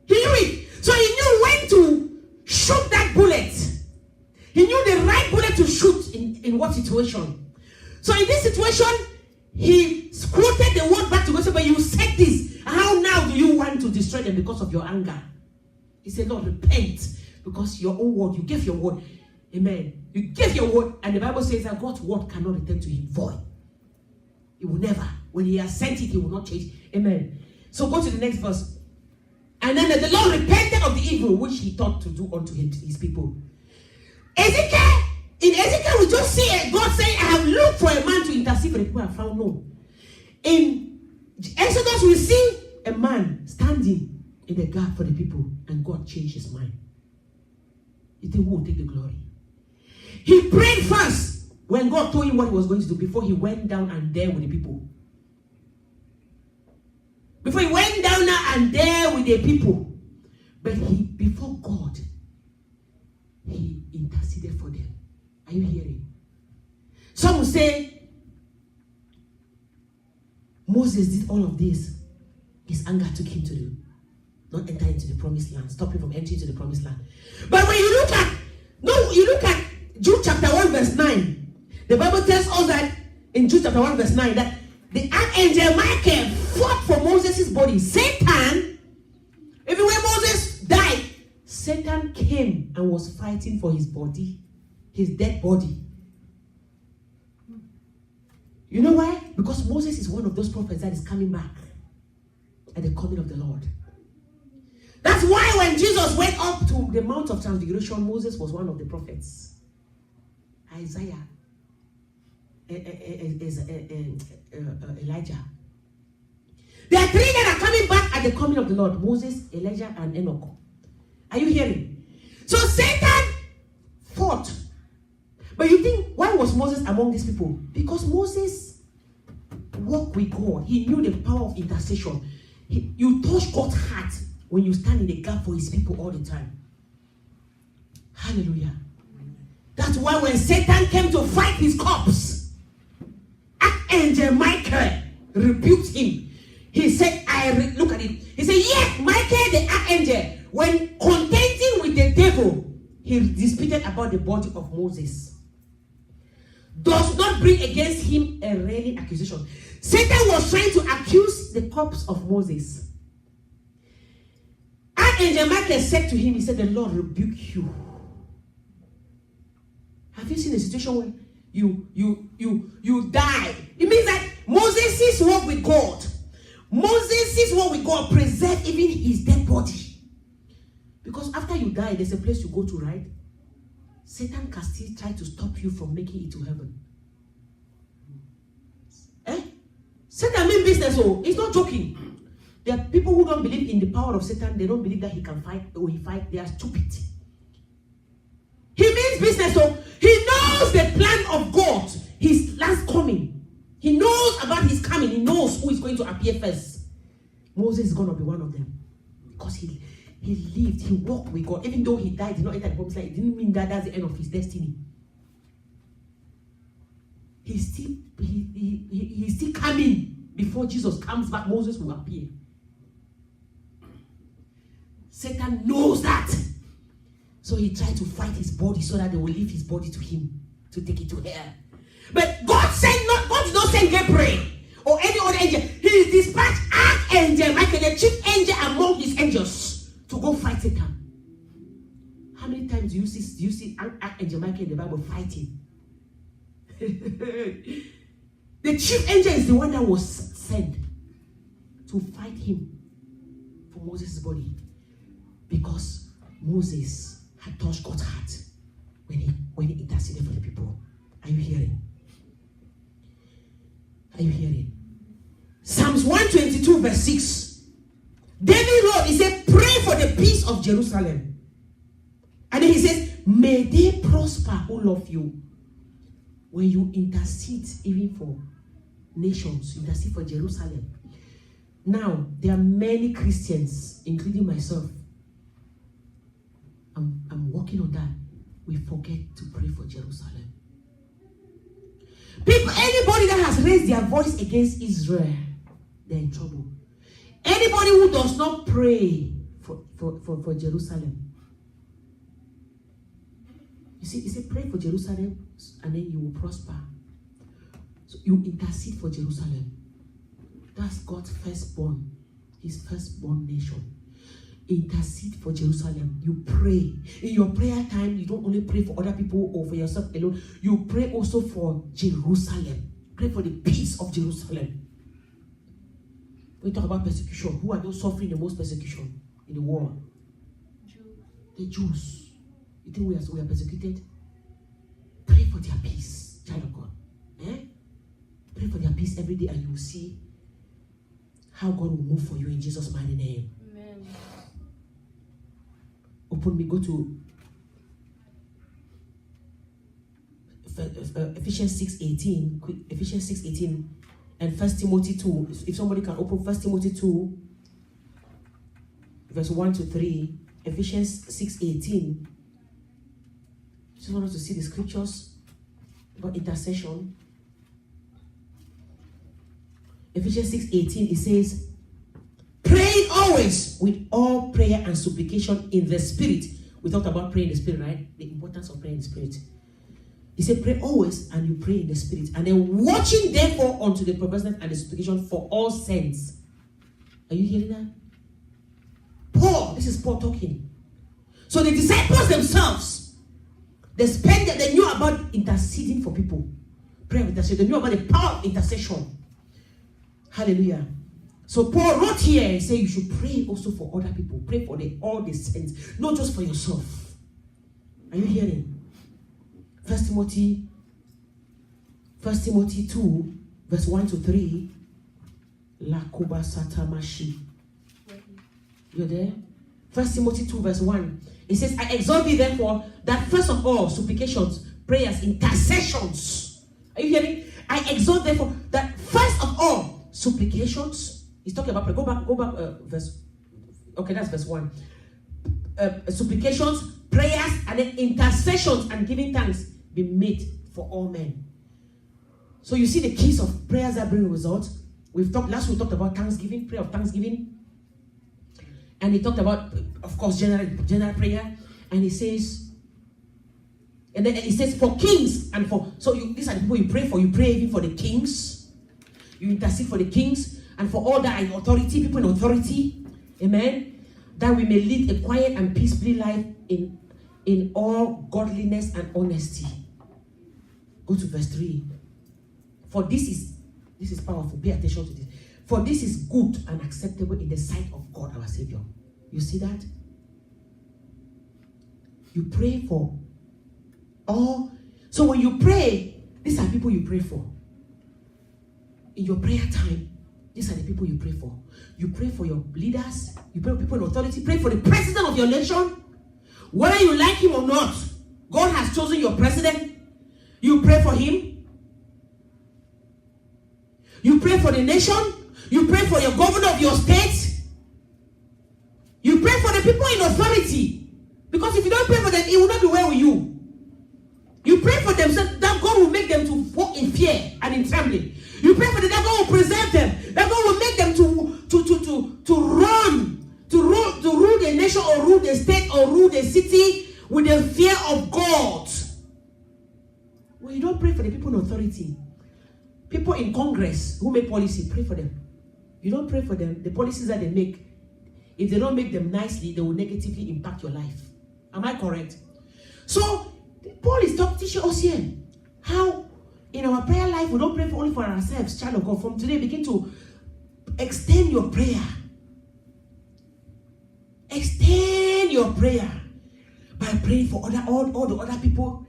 He knew it. So he knew when to shoot that bullet. He knew the right bullet to shoot in what situation. So in this situation, he quoted the word back to God. But you said this. How now do you want to destroy them because of your anger? He said, Lord, repent, because your own word, you gave your word. Amen. You gave your word, and the Bible says that God's word cannot return to him void. It will never. When he has sent it, he will not change. Amen. So go to the next verse. And then the Lord repented of the evil which he thought to do unto his people. In Ezekiel, we just see God saying, I have looked for a man to intercede for the people I found no. In Exodus, we see a man standing in the gap for the people, and God changed his mind. You think who will take the glory? He prayed first when God told him what he was going to do before he went down and there with the people. Before he went down and there with the people. But before God, he interceded for them. Are you hearing? Some will say, Moses did all of this. His anger took him to not enter into the promised land, stop him from entering into the promised land. But when you look at Jude chapter 1 verse 9, the Bible tells us that in Jude chapter 1 verse 9 that the archangel Michael fought for Moses' body. Satan, even when Moses died, Satan came and was fighting for his body. his dead body. You know why? Because Moses is one of those prophets that is coming back at the coming of the Lord. That's why when Jesus went up to the Mount of Transfiguration, Moses was one of the prophets. Isaiah, Elijah. There are three that are coming back at the coming of the Lord: Moses, Elijah, and Enoch. Are you hearing? So Satan fought. But you think, why was Moses among these people? Because Moses walked with God. He knew the power of intercession. You touch God's heart when you stand in the gap for his people all the time. Hallelujah. That's why when Satan came to fight his corpse, Archangel Michael rebuked him. He said, look at it. He said, yes, Michael the archangel, when contending with the devil, he disputed about the body of Moses. Does not bring against him a railing accusation. Satan was trying to accuse the corpse of Moses. Archangel Michael said to him, he said, the Lord rebuke you. Have you seen a situation where you die? It means that Moses' walk with God. Moses' walk with God preserved even his dead body. Because after you die, there's a place you go to, right? Satan can still try to stop you from making it to heaven. Satan means business, so he's not joking. There are people who don't believe in the power of Satan. They don't believe that he can fight or he fight. They are stupid. He means business, so he knows the plan of God, his last coming. He knows about his coming. He knows who is going to appear first. Moses is going to be one of them. Because he lived, he walked with God. Even though he died, he did not enter the promised land. It didn't mean that that's the end of his destiny. He's still coming. Before Jesus comes back, Moses will appear. Satan knows that. So he tried to fight his body so that they will leave his body to him to take it to hell. But God did not send Gabriel or any other angel. He dispatched Archangel Michael, the chief angel among his angels, to go fight Satan. How many times do you see Archangel Michael in the Bible fighting? The chief angel is the one that was sent to fight him for Moses' body, because Moses had touched God's heart when he interceded for the people. Are you hearing? Are you hearing? Psalms 122 verse 6. David wrote, he said, pray for the peace of Jerusalem. And then he says, may they prosper who love you. When you intercede even for nations, you intercede for Jerusalem. Now, there are many Christians, including myself. I'm working on that. We forget to pray for Jerusalem. Anybody that has raised their voice against Israel, they're in trouble. Anybody who does not pray for Jerusalem. You see, he said, pray for Jerusalem and then you will prosper. So you intercede for Jerusalem. That's God's firstborn, his firstborn nation. Intercede for Jerusalem. You pray. In your prayer time, you don't only pray for other people or for yourself alone. You pray also for Jerusalem. Pray for the peace of Jerusalem. When we talk about persecution, who are those suffering the most persecution in the world? Jews. The Jews. You think we are persecuted? Pray for their peace, child of God. Pray for their peace every day and you will see how God will move for you in Jesus' mighty name. Amen. Open me, go to Ephesians 6:18. Quick, Ephesians 6:18 and 1 Timothy 2. If somebody can open 1 Timothy 2, verse 1 to 3. Ephesians 6:18. Just want us to see the scriptures about intercession. Ephesians 6:18, it says, praying always with all prayer and supplication in the Spirit. We talked about praying in the Spirit, right? The importance of praying in the Spirit. He said, pray always and you pray in the Spirit. And then watching therefore unto the perverseness and the supplication for all saints. Are you hearing that? Paul, this is Paul talking. So the disciples themselves, They knew about interceding for people. Prayer of intercession. They knew about the power of intercession. Hallelujah. So Paul wrote here and said you should pray also for other people. Pray for all the saints, not just for yourself. Are you hearing? 1 Timothy 2, verse 1 to 3. Lakuba Satamashi. You're there? 1 Timothy 2, verse 1. It says, I exhort thee therefore that first of all, supplications, prayers, intercessions. Are you hearing? I exhort therefore that first of all, supplications. He's talking about, go back, verse. Okay, that's verse 1. Supplications, prayers, and then intercessions and giving thanks be made for all men. So you see the keys of prayers that bring results. Last week we talked about thanksgiving, prayer of thanksgiving. And he talked about, of course, general prayer. And he says, and then he says for kings and for, so these are the people you pray for. You pray even for the kings. You intercede for the kings and for all that in authority, people in authority. Amen. That we may lead a quiet and peaceful life in all godliness and honesty. Go to verse 3. For this is powerful. Pay attention to this. For this is good and acceptable in the sight of God our Savior. You see that? You pray for all. So when you pray, these are people you pray for. In your prayer time, these are the people you pray for. You pray for your leaders. You pray for people in authority. Pray for the president of your nation. Whether you like him or not, God has chosen your president. You pray for him. You pray for the nation. You pray for your governor of your state. You pray for the people in authority. Because if you don't pray for them, it will not be well with you. You pray for them so that God will make them to walk in fear and in trembling. You pray for them that God will preserve them. That God will make them to rule the nation or rule the state or rule the city with the fear of God. When you don't pray for the people in authority, people in Congress who make policy, pray for them. You don't pray for them. The policies that they make, if they don't make them nicely, they will negatively impact your life. Am I correct? So, Paul is teaching us here how in our prayer life we don't pray only for ourselves, child of God. From today, begin to extend your prayer. Extend your prayer by praying for all the other people,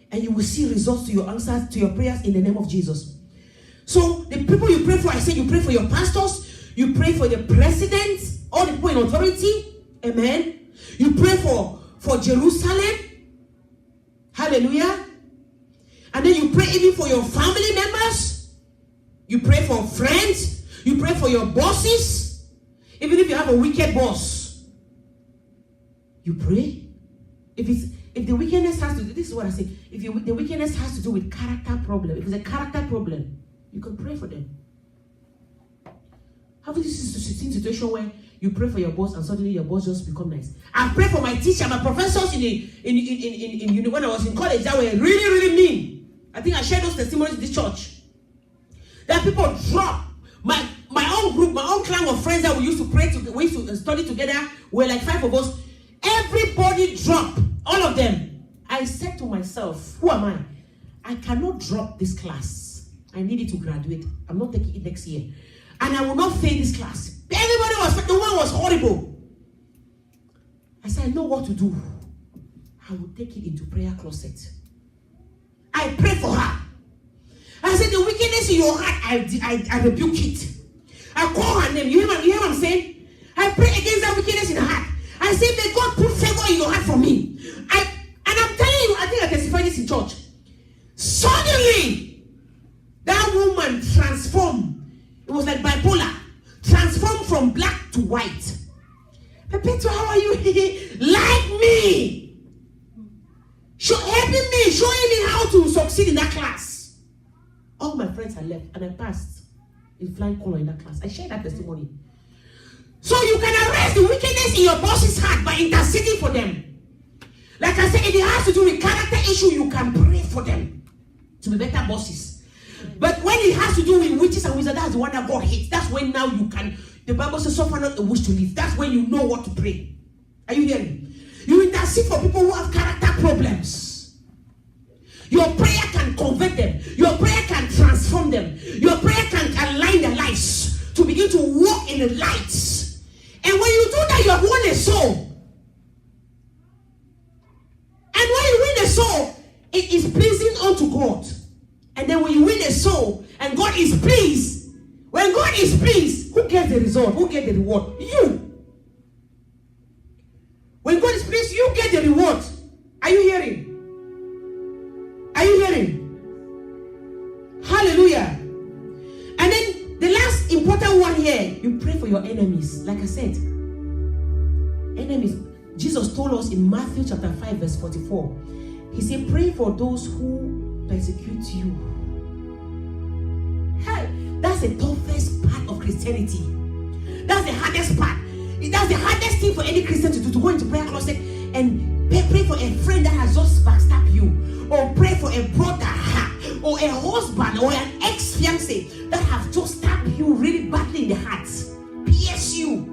and you will see results to your answers, to your prayers in the name of Jesus. So the people you pray for, I said you pray for your pastors, you pray for the president, all the people in authority, amen. You pray for Jerusalem, hallelujah. And then you pray even for your family members. You pray for friends. You pray for your bosses. Even if you have a wicked boss, you pray. If the wickedness has to do, this is what I say. If the wickedness has to do with character problem, if it's a character problem, you can pray for them. Have you seen a situation where you pray for your boss and suddenly your boss just become nice? I pray for my teacher, my professors when I was in college that were really, really mean. I think I shared those testimonies in this church. That people drop. My own group, my own clan of friends that we used to pray together, we used to study together, were like 5 of us. Everybody dropped. All of them. I said to myself, who am I? I cannot drop this class. I needed to graduate. I'm not taking it next year. And I will not fail this class. The one was horrible. I said, I know what to do. I will take it into prayer closet. I pray for her. I said, the wickedness in your heart, I rebuke it. I call her name. You hear what I'm saying? I pray against that wickedness in her heart. I say, may God put favor in your heart for me. And I'm telling you, I think I testified this in church. Suddenly, that woman transformed. It was like bipolar. Transformed from black to white. Pepeto, how are you? Like me. Helping me, showing me how to succeed in that class. All my friends had left and I passed in flying color in that class. I shared that testimony. So you can arrest the wickedness in your boss's heart by interceding for them. Like I said, if it has to do with character issue, you can pray for them to be better bosses. But when it has to do with witches and wizards, that's the one that God hates. That's when now you can, the Bible says, suffer not a wish to live. That's when you know what to pray. Are you hearing? You intercede for people who have character problems. Your prayer can convert them. Your prayer can transform them. Your prayer can align their lives to begin to walk in the light. And when you do that, you have won a soul. And when you win a soul, it is pleasing unto God. And then when you win a soul and God is pleased, when God is pleased, who gets the result? Who gets the reward? You. When God is pleased, you get the reward. Are you hearing? Are you hearing? Hallelujah. And then the last important one here, you pray for your enemies. Like I said, enemies. Jesus told us in Matthew chapter 5 verse 44. He said, pray for those who persecute you. Hey, that's the toughest part of Christianity. That's the hardest part. That's the hardest thing for any Christian to do, to go into prayer closet and pray for a friend that has just backstabbed you, or pray for a brother, or a husband, or an ex-fiancé that have just stabbed you really badly in the heart, pierce you.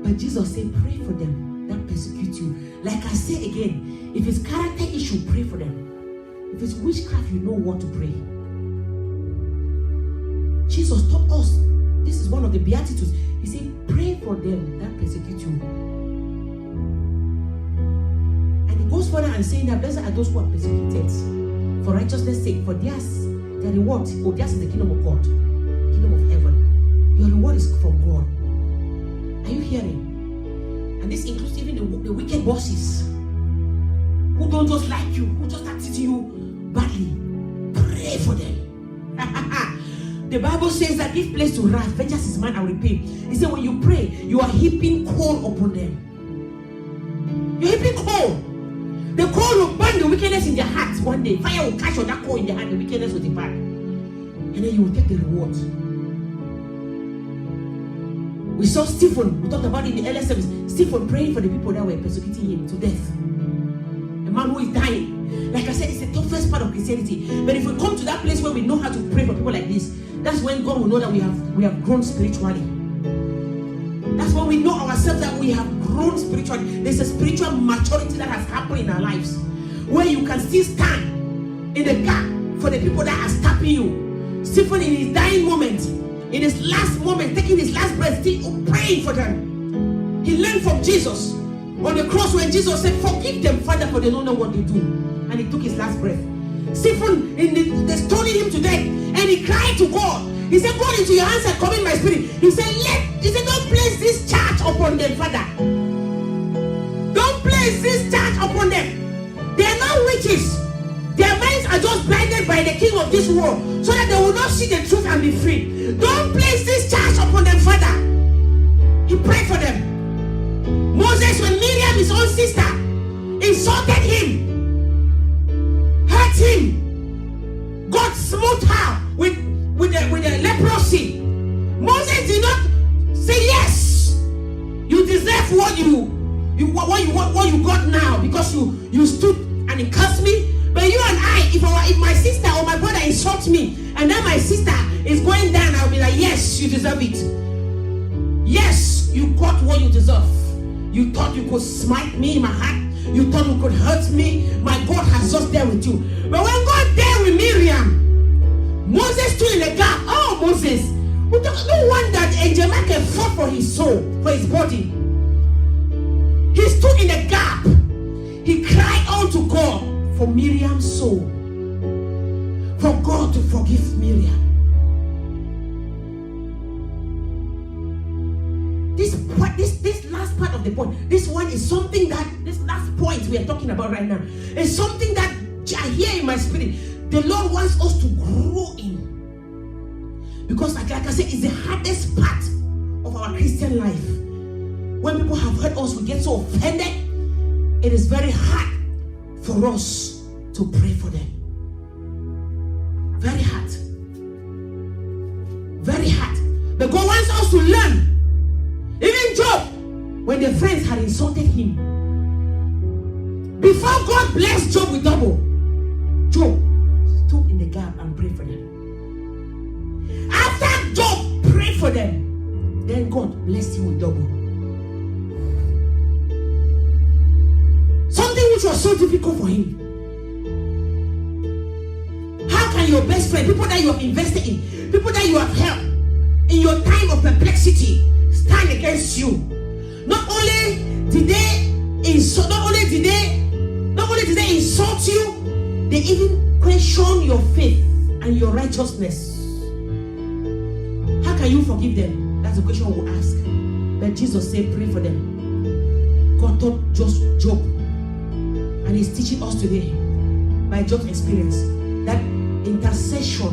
But Jesus said, pray for them that persecute you. Like I say again, if it's character issue, pray for them. If it's witchcraft, you know what to pray. Jesus taught us, this is one of the Beatitudes. He said, pray for them that persecute you. And he goes further and saying that blessed are those who are persecuted for righteousness' sake, for theirs, their reward, theirs is the kingdom of God, the kingdom of heaven. Your reward is from God. Are you hearing? And this includes even the wicked bosses who don't just like you, who just start treating you badly. Pray for them. The Bible says that give place to wrath, vengeance is mine, I will repay. He said when you pray, you are heaping coal upon them. You're heaping coal. The coal will burn the wickedness in their hearts one day. Fire will catch on that coal in their heart, the wickedness will depart. And then you will take the reward. We saw Stephen, we talked about it in the earlier service. Stephen praying for the people that were persecuting him to death. A man who is dying. Like I said, it's the toughest part of Christianity. But if we come to that place where we know how to pray for people like this, that's when God will know that we have grown spiritually. That's when we know ourselves that we have grown spiritually. There's a spiritual maturity that has happened in our lives, where you can still stand in the gap for the people that are stopping you. Stephen in his dying moment, in his last moment, taking his last breath, still praying for them. He learned from Jesus on the cross when Jesus said, forgive them, Father, for they don't know what they do. And he took his last breath. Stephen, they stoning him to death, and he cried to God. He said, God, into your hands I commit my spirit. He said, don't place this charge upon them, Father. Don't place this charge upon them. They are not witches. Their minds are just blinded by the king of this world, so that they will not see the truth and be free. Don't place this charge upon them, Father. He prayed for them. Moses, when Miriam, his own sister, insulted him, hurt him, God smote her with the leprosy. Moses did not say, yes, you deserve what you got now, because you stood and it cursed me. But you and I, if my sister or my brother insults me, and then my sister is going down, I'll be like, yes, you deserve it. Yes, you got what you deserve. You thought you could smite me in my heart. You thought you could hurt me. My God has just dealt with you. But when God dealt with Miriam, Moses stood in the gap. Oh, Moses. No wonder Angel Michael fought for his soul, for his body. He stood in the gap. He cried out to God for Miriam's soul. For God to forgive Miriam. This last part of the point, this one is something that, this last point we are talking about right now, is something that I hear in my spirit. The Lord wants us to grow in. Because like I said, it's the hardest part of our Christian life. When people have hurt us, we get so offended. It is very hard for us to pray for them. Very hard. Very hard. But God wants us to learn. Even Job, when the friends had insulted him, before God blessed Job with double, Job stood in the gap and prayed for them. After Job prayed for them, then God blessed him with double. Something which was so difficult for him. than your best friend, people that you have invested in, people that you have helped in your time of perplexity, stand against you. Not only did they insult you, they even question your faith and your righteousness. How can you forgive them? That's the question we'll ask. But Jesus said, pray for them. God taught just Job, and He's teaching us today by Job's experience that intercession,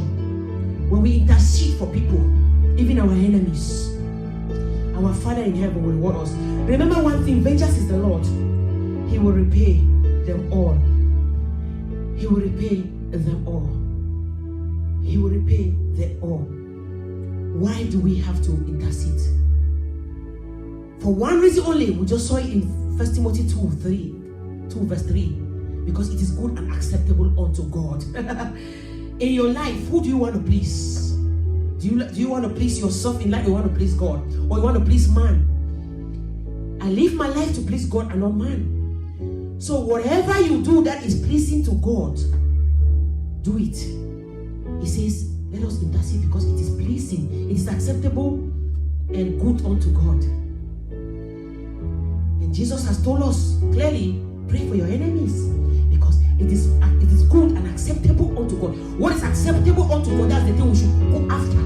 when we intercede for people, even our enemies, our Father in heaven will reward us. Remember one thing: vengeance is the Lord. He will repay them all. He will repay them all. He will repay them all. Why do we have to intercede? For one reason only. We just saw it in 1 Timothy 2 verse 3. Because it is good and acceptable unto God. In your life, who do you want to please? Do you want to please yourself in life, or you want to please God? Or you want to please man? I live my life to please God and not man. So whatever you do that is pleasing to God, do it. He says, let us intercede because it is pleasing, it is acceptable and good unto God. And Jesus has told us clearly, pray for your enemies because it is good and acceptable unto God. What is acceptable unto God? That's the thing we should go after.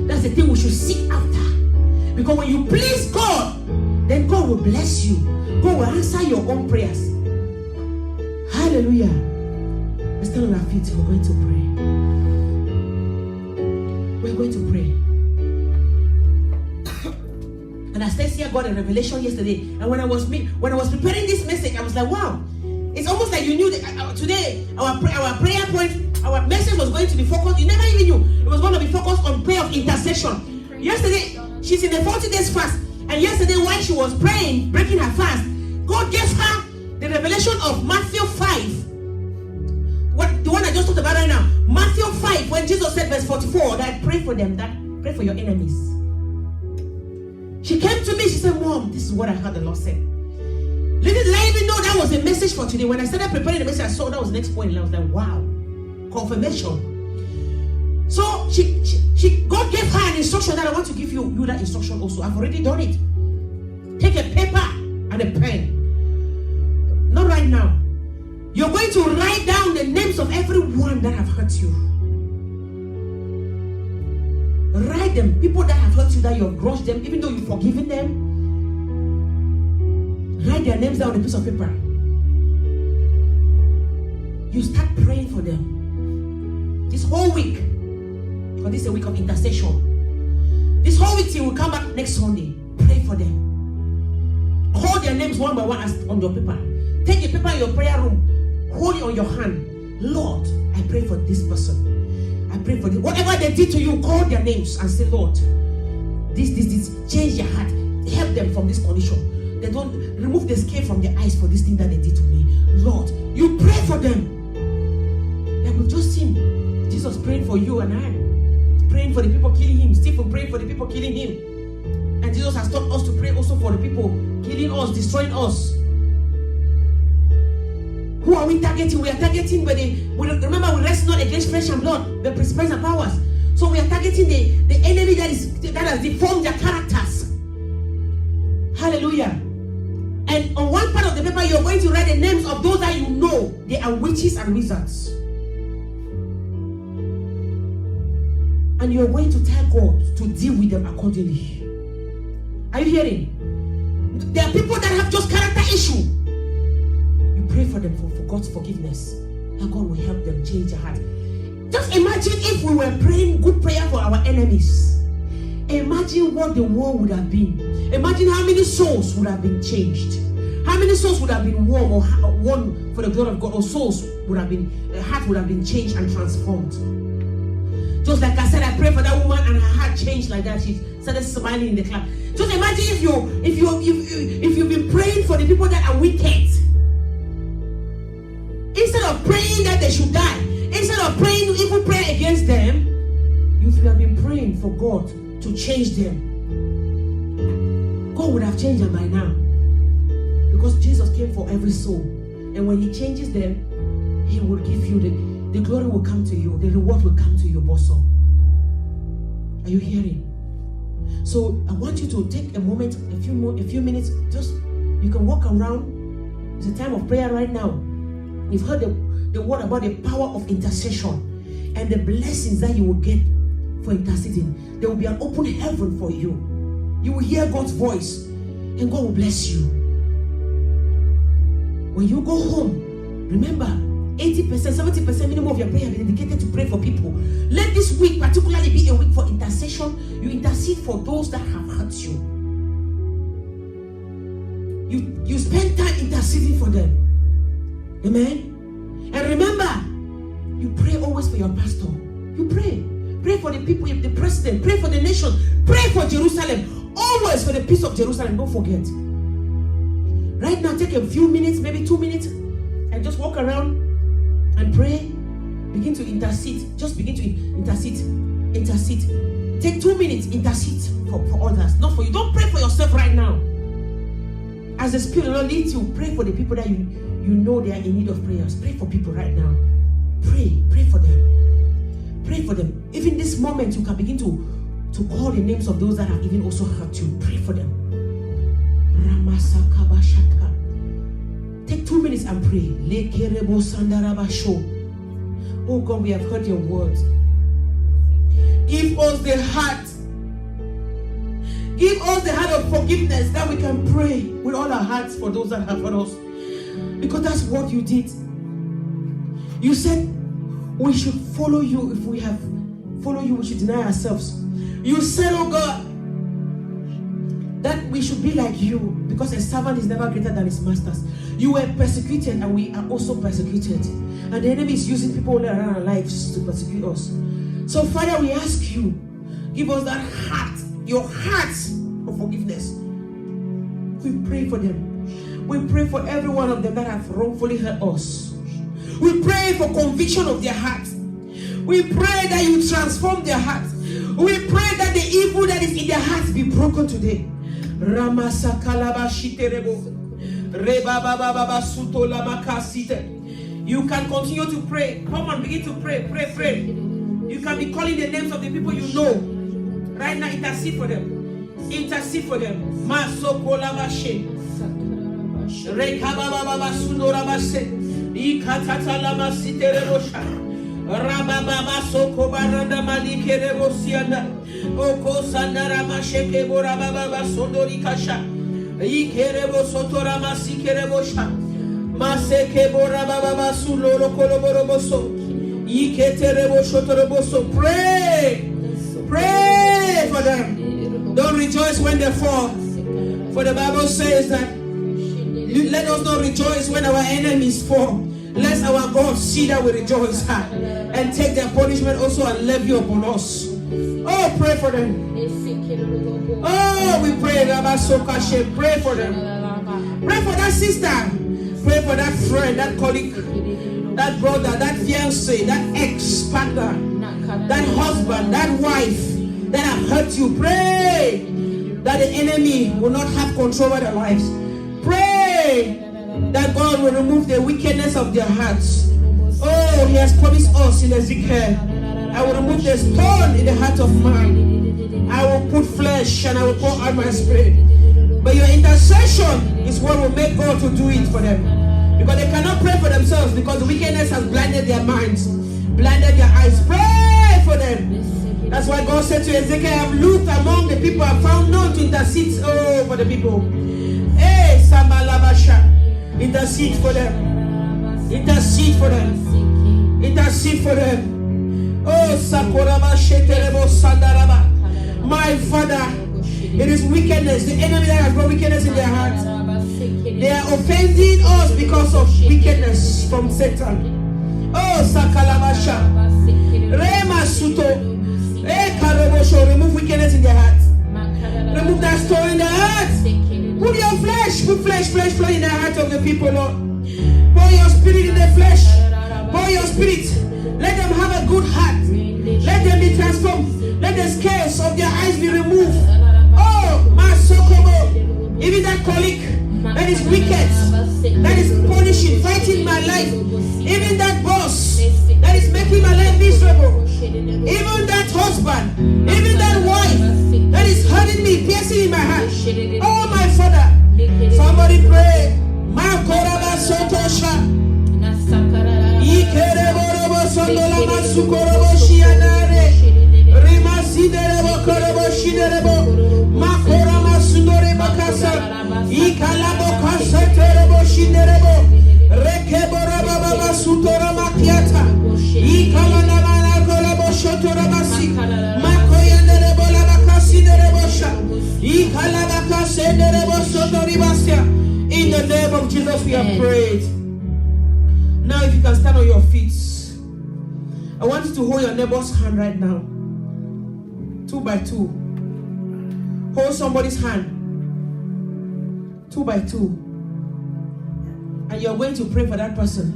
That's the thing we should seek after. Because when you please God, then God will bless you. God will answer your own prayers. Hallelujah. Let's stand on our feet. We're going to pray. We're going to pray. And Astacia got a revelation yesterday. And when I was preparing this message, I was like, wow. It's almost like you knew that today our prayer point, our message was going to be focused. You never even knew it was going to be focused on prayer of intercession. Yesterday, she's in the 40 days fast. And yesterday, while she was praying, breaking her fast, God gave her the revelation of Matthew 5. The one I just talked about right now. Matthew 5, when Jesus said, verse 44, that pray for them, that pray for your enemies. She came to me, she said, Mom, this is what I heard the Lord say. Little did I even know that was a message for today. When I started preparing the message, I saw that was the next point, and I was like, wow, confirmation. So God gave her an instruction that I want to give you that instruction also. I've already done it. Take a paper and a pen. Not right now. You're going to write down the names of everyone that have hurt you. Write them. People that have hurt you, that you have grudged them, even though you've forgiven them. Write their names down on a piece of paper. You start praying for them. This whole week. Because this is a week of intercession. This whole week till we come back next Sunday. Pray for them. Call their names one by one on your paper. Take a paper in your prayer room. Hold it on your hand. Lord, I pray for this person. I pray for this. Whatever they did to you, call their names and say, Lord, this. Change their heart. Help them from this condition. They don't remove the scale from their eyes for this thing that they did to me. Lord, you pray for them. Like we've just seen Jesus praying for you and I. Praying for the people killing him. Stephen praying for the people killing him. And Jesus has taught us to pray also for the people killing us, destroying us. Who are we targeting? We are targeting remember we wrestle not against flesh and blood, but principalities and powers. So we are targeting the enemy that has deformed their characters. Hallelujah. And on one part of the paper, you're going to write the names of those that you know they are witches and wizards. And you're going to tell God to deal with them accordingly. Are you hearing? There are people that have just character issue. You pray for them for God's forgiveness. And God will help them change their heart. Just imagine if we were praying good prayer for our enemies. Imagine what the world would have been. Imagine how many souls would have been changed. How many souls would have been won or won for the glory of God, or souls would have been, heart would have been changed and transformed. Just like I said, I prayed for that woman and her heart changed like that. She started smiling in the class. Just imagine if you've been praying for the people that are wicked. Instead of praying that they should die, instead of praying evil prayer against them, you have been praying for God to change them. God would have changed them by now. Because Jesus came for every soul. And when he changes them, he will give you the glory will come to you. The reward will come to your bosom. Are you hearing? So I want you to take a moment, a few minutes. Just you can walk around. It's a time of prayer right now. You've heard the word about the power of intercession and the blessings that you will get for interceding. There will be an open heaven for you. You will hear God's voice and God will bless you. When you go home, remember 80%, 70% minimum of your prayer be dedicated to pray for people. Let this week particularly be a week for intercession. You intercede for those that have hurt you. You spend time interceding for them. Amen. And remember, you pray always for your pastor. You pray. Pray for the people, the president. Pray for the nation. Pray for Jerusalem. Always for the peace of Jerusalem. Don't forget. Right now, take a few minutes, maybe 2 minutes, and just walk around and pray. Begin to intercede. Just begin to intercede. Intercede. Take 2 minutes, intercede for others. Not for you. Don't pray for yourself right now. As the Spirit of the Lord leads you, pray for the people that you know they are in need of prayers. Pray for people right now. Pray for them. Pray for them. Even this moment, you can begin to call the names of those that have even also hurt you. Pray for them. Take 2 minutes and pray. Oh God, we have heard your words. Give us the heart. Give us the heart of forgiveness that we can pray with all our hearts for those that have hurt us. Because that's what you did. You said we should follow you. If we have followed you, we should deny ourselves. You said, oh God, that we should be like you, because a servant is never greater than his masters. You were persecuted and we are also persecuted. And the enemy is using people all around our lives to persecute us. So Father, we ask you, give us that heart, your heart of forgiveness. We pray for them. We pray for every one of them that have wrongfully hurt us. We pray for conviction of their heart. We pray that you transform their heart. We pray that the evil that is in their hearts be broken today. You can continue to pray. Come on, begin to pray. Pray. You can be calling the names of the people you know. Right now, intercede for them. Intercede for them. Rababa soko baranda malikere bosianda oko sandara masheke borababa sondori kasha ikere bosotora masikere bosha maseke borababa sulolo koloboroboso iketere bosotoro boso. Pray for them. Don't rejoice when they fall, for the Bible says that let us not rejoice when our enemies fall. Let our God see that we rejoice and take their punishment also and levy upon us. Oh, pray for them. Oh, we pray, Rabasokashe. Pray for them. Pray for that sister. Pray for that friend, that colleague, that brother, that fiancé, that ex-partner, that husband, that wife that have hurt you. Pray that the enemy will not have control over their lives. Pray that God will remove the wickedness of their hearts. Oh, He has promised us in Ezekiel, I will remove the stone in the heart of man. I will put flesh and I will pour out my spirit. But your intercession is what will make God to do it for them. Because they cannot pray for themselves, because the wickedness has blinded their minds, blinded their eyes. Pray for them. That's why God said to Ezekiel, I have looked among the people, I have found none to intercede for the people. Hey, Samalabasha. Intercede for them. Intercede for them. Intercede for them. Oh, Sakoraba Sheterebo Sandaraba. My Father, it is wickedness. The enemy that has brought wickedness in their hearts. They are offending us because of wickedness from Satan. Oh, Sakalabasha. Rema Suto. Remove wickedness in their hearts. Remove that stone in their hearts. Put your flesh in the heart of the people, Lord. Pour your spirit in the flesh. Pour your spirit. Let them have a good heart. Let them be transformed. Let the scales of their eyes be removed. Oh, Masokobo. Even that colleague that is wicked, that is punishing, fighting my life. Even that boss that is husband, even that wife that is hurting me, piercing in my heart. Oh, my Father, somebody pray. Makoraba Sotosha. Ikerebo Sondola Masukorobo Shianare. Rimasiderebo Korobo Shiderebo. Makorama Sundore Bakasa. Ikalabo Kaseterebo Shiderebo. Rekebora Baba Sutora Makiata. Ikalanamana Korobo Shotora Masi. Makoyanderebo Labakasi Derebosha. Ikalabaka Senderebo Sotoribasia. In the name of Jesus, we have prayed. Now, if you can stand on your feet, I want you to hold your neighbor's hand right now. 2 by 2. Hold somebody's hand. 2 by 2. And you're going to pray for that person.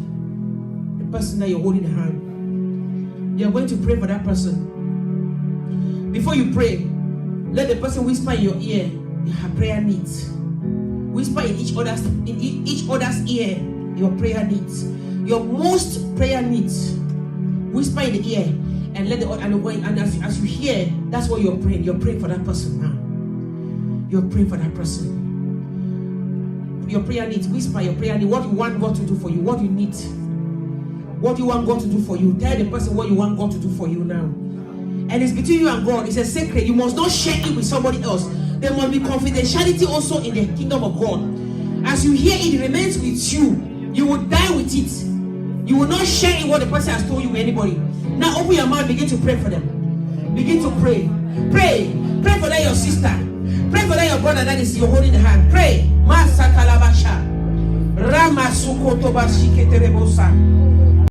The person that you're holding the hand. You're going to pray for that person. Before you pray, let the person whisper in your ear her prayer needs. Whisper in each other's ear your prayer needs, your most prayer needs. Whisper in the ear and let and as you hear, that's what you're praying. You're praying for that person now. You're praying for that person. Your prayer needs. Whisper your prayer needs. What you want God to do for you. What you need. What you want God to do for you. Tell the person what you want God to do for you now. And it's between you and God. It's a secret. You must not share it with somebody else. There must be confidentiality also in the kingdom of God. As you hear it, remains with you. You will die with it. You will not share it what the person has told you with anybody. Now open your mouth, begin to pray for them. Begin to pray. Pray. Pray for that your sister. Pray for that your brother that is you're holding the hand. Pray. Masa kalabasha. Rama sukotobashi keterebosa.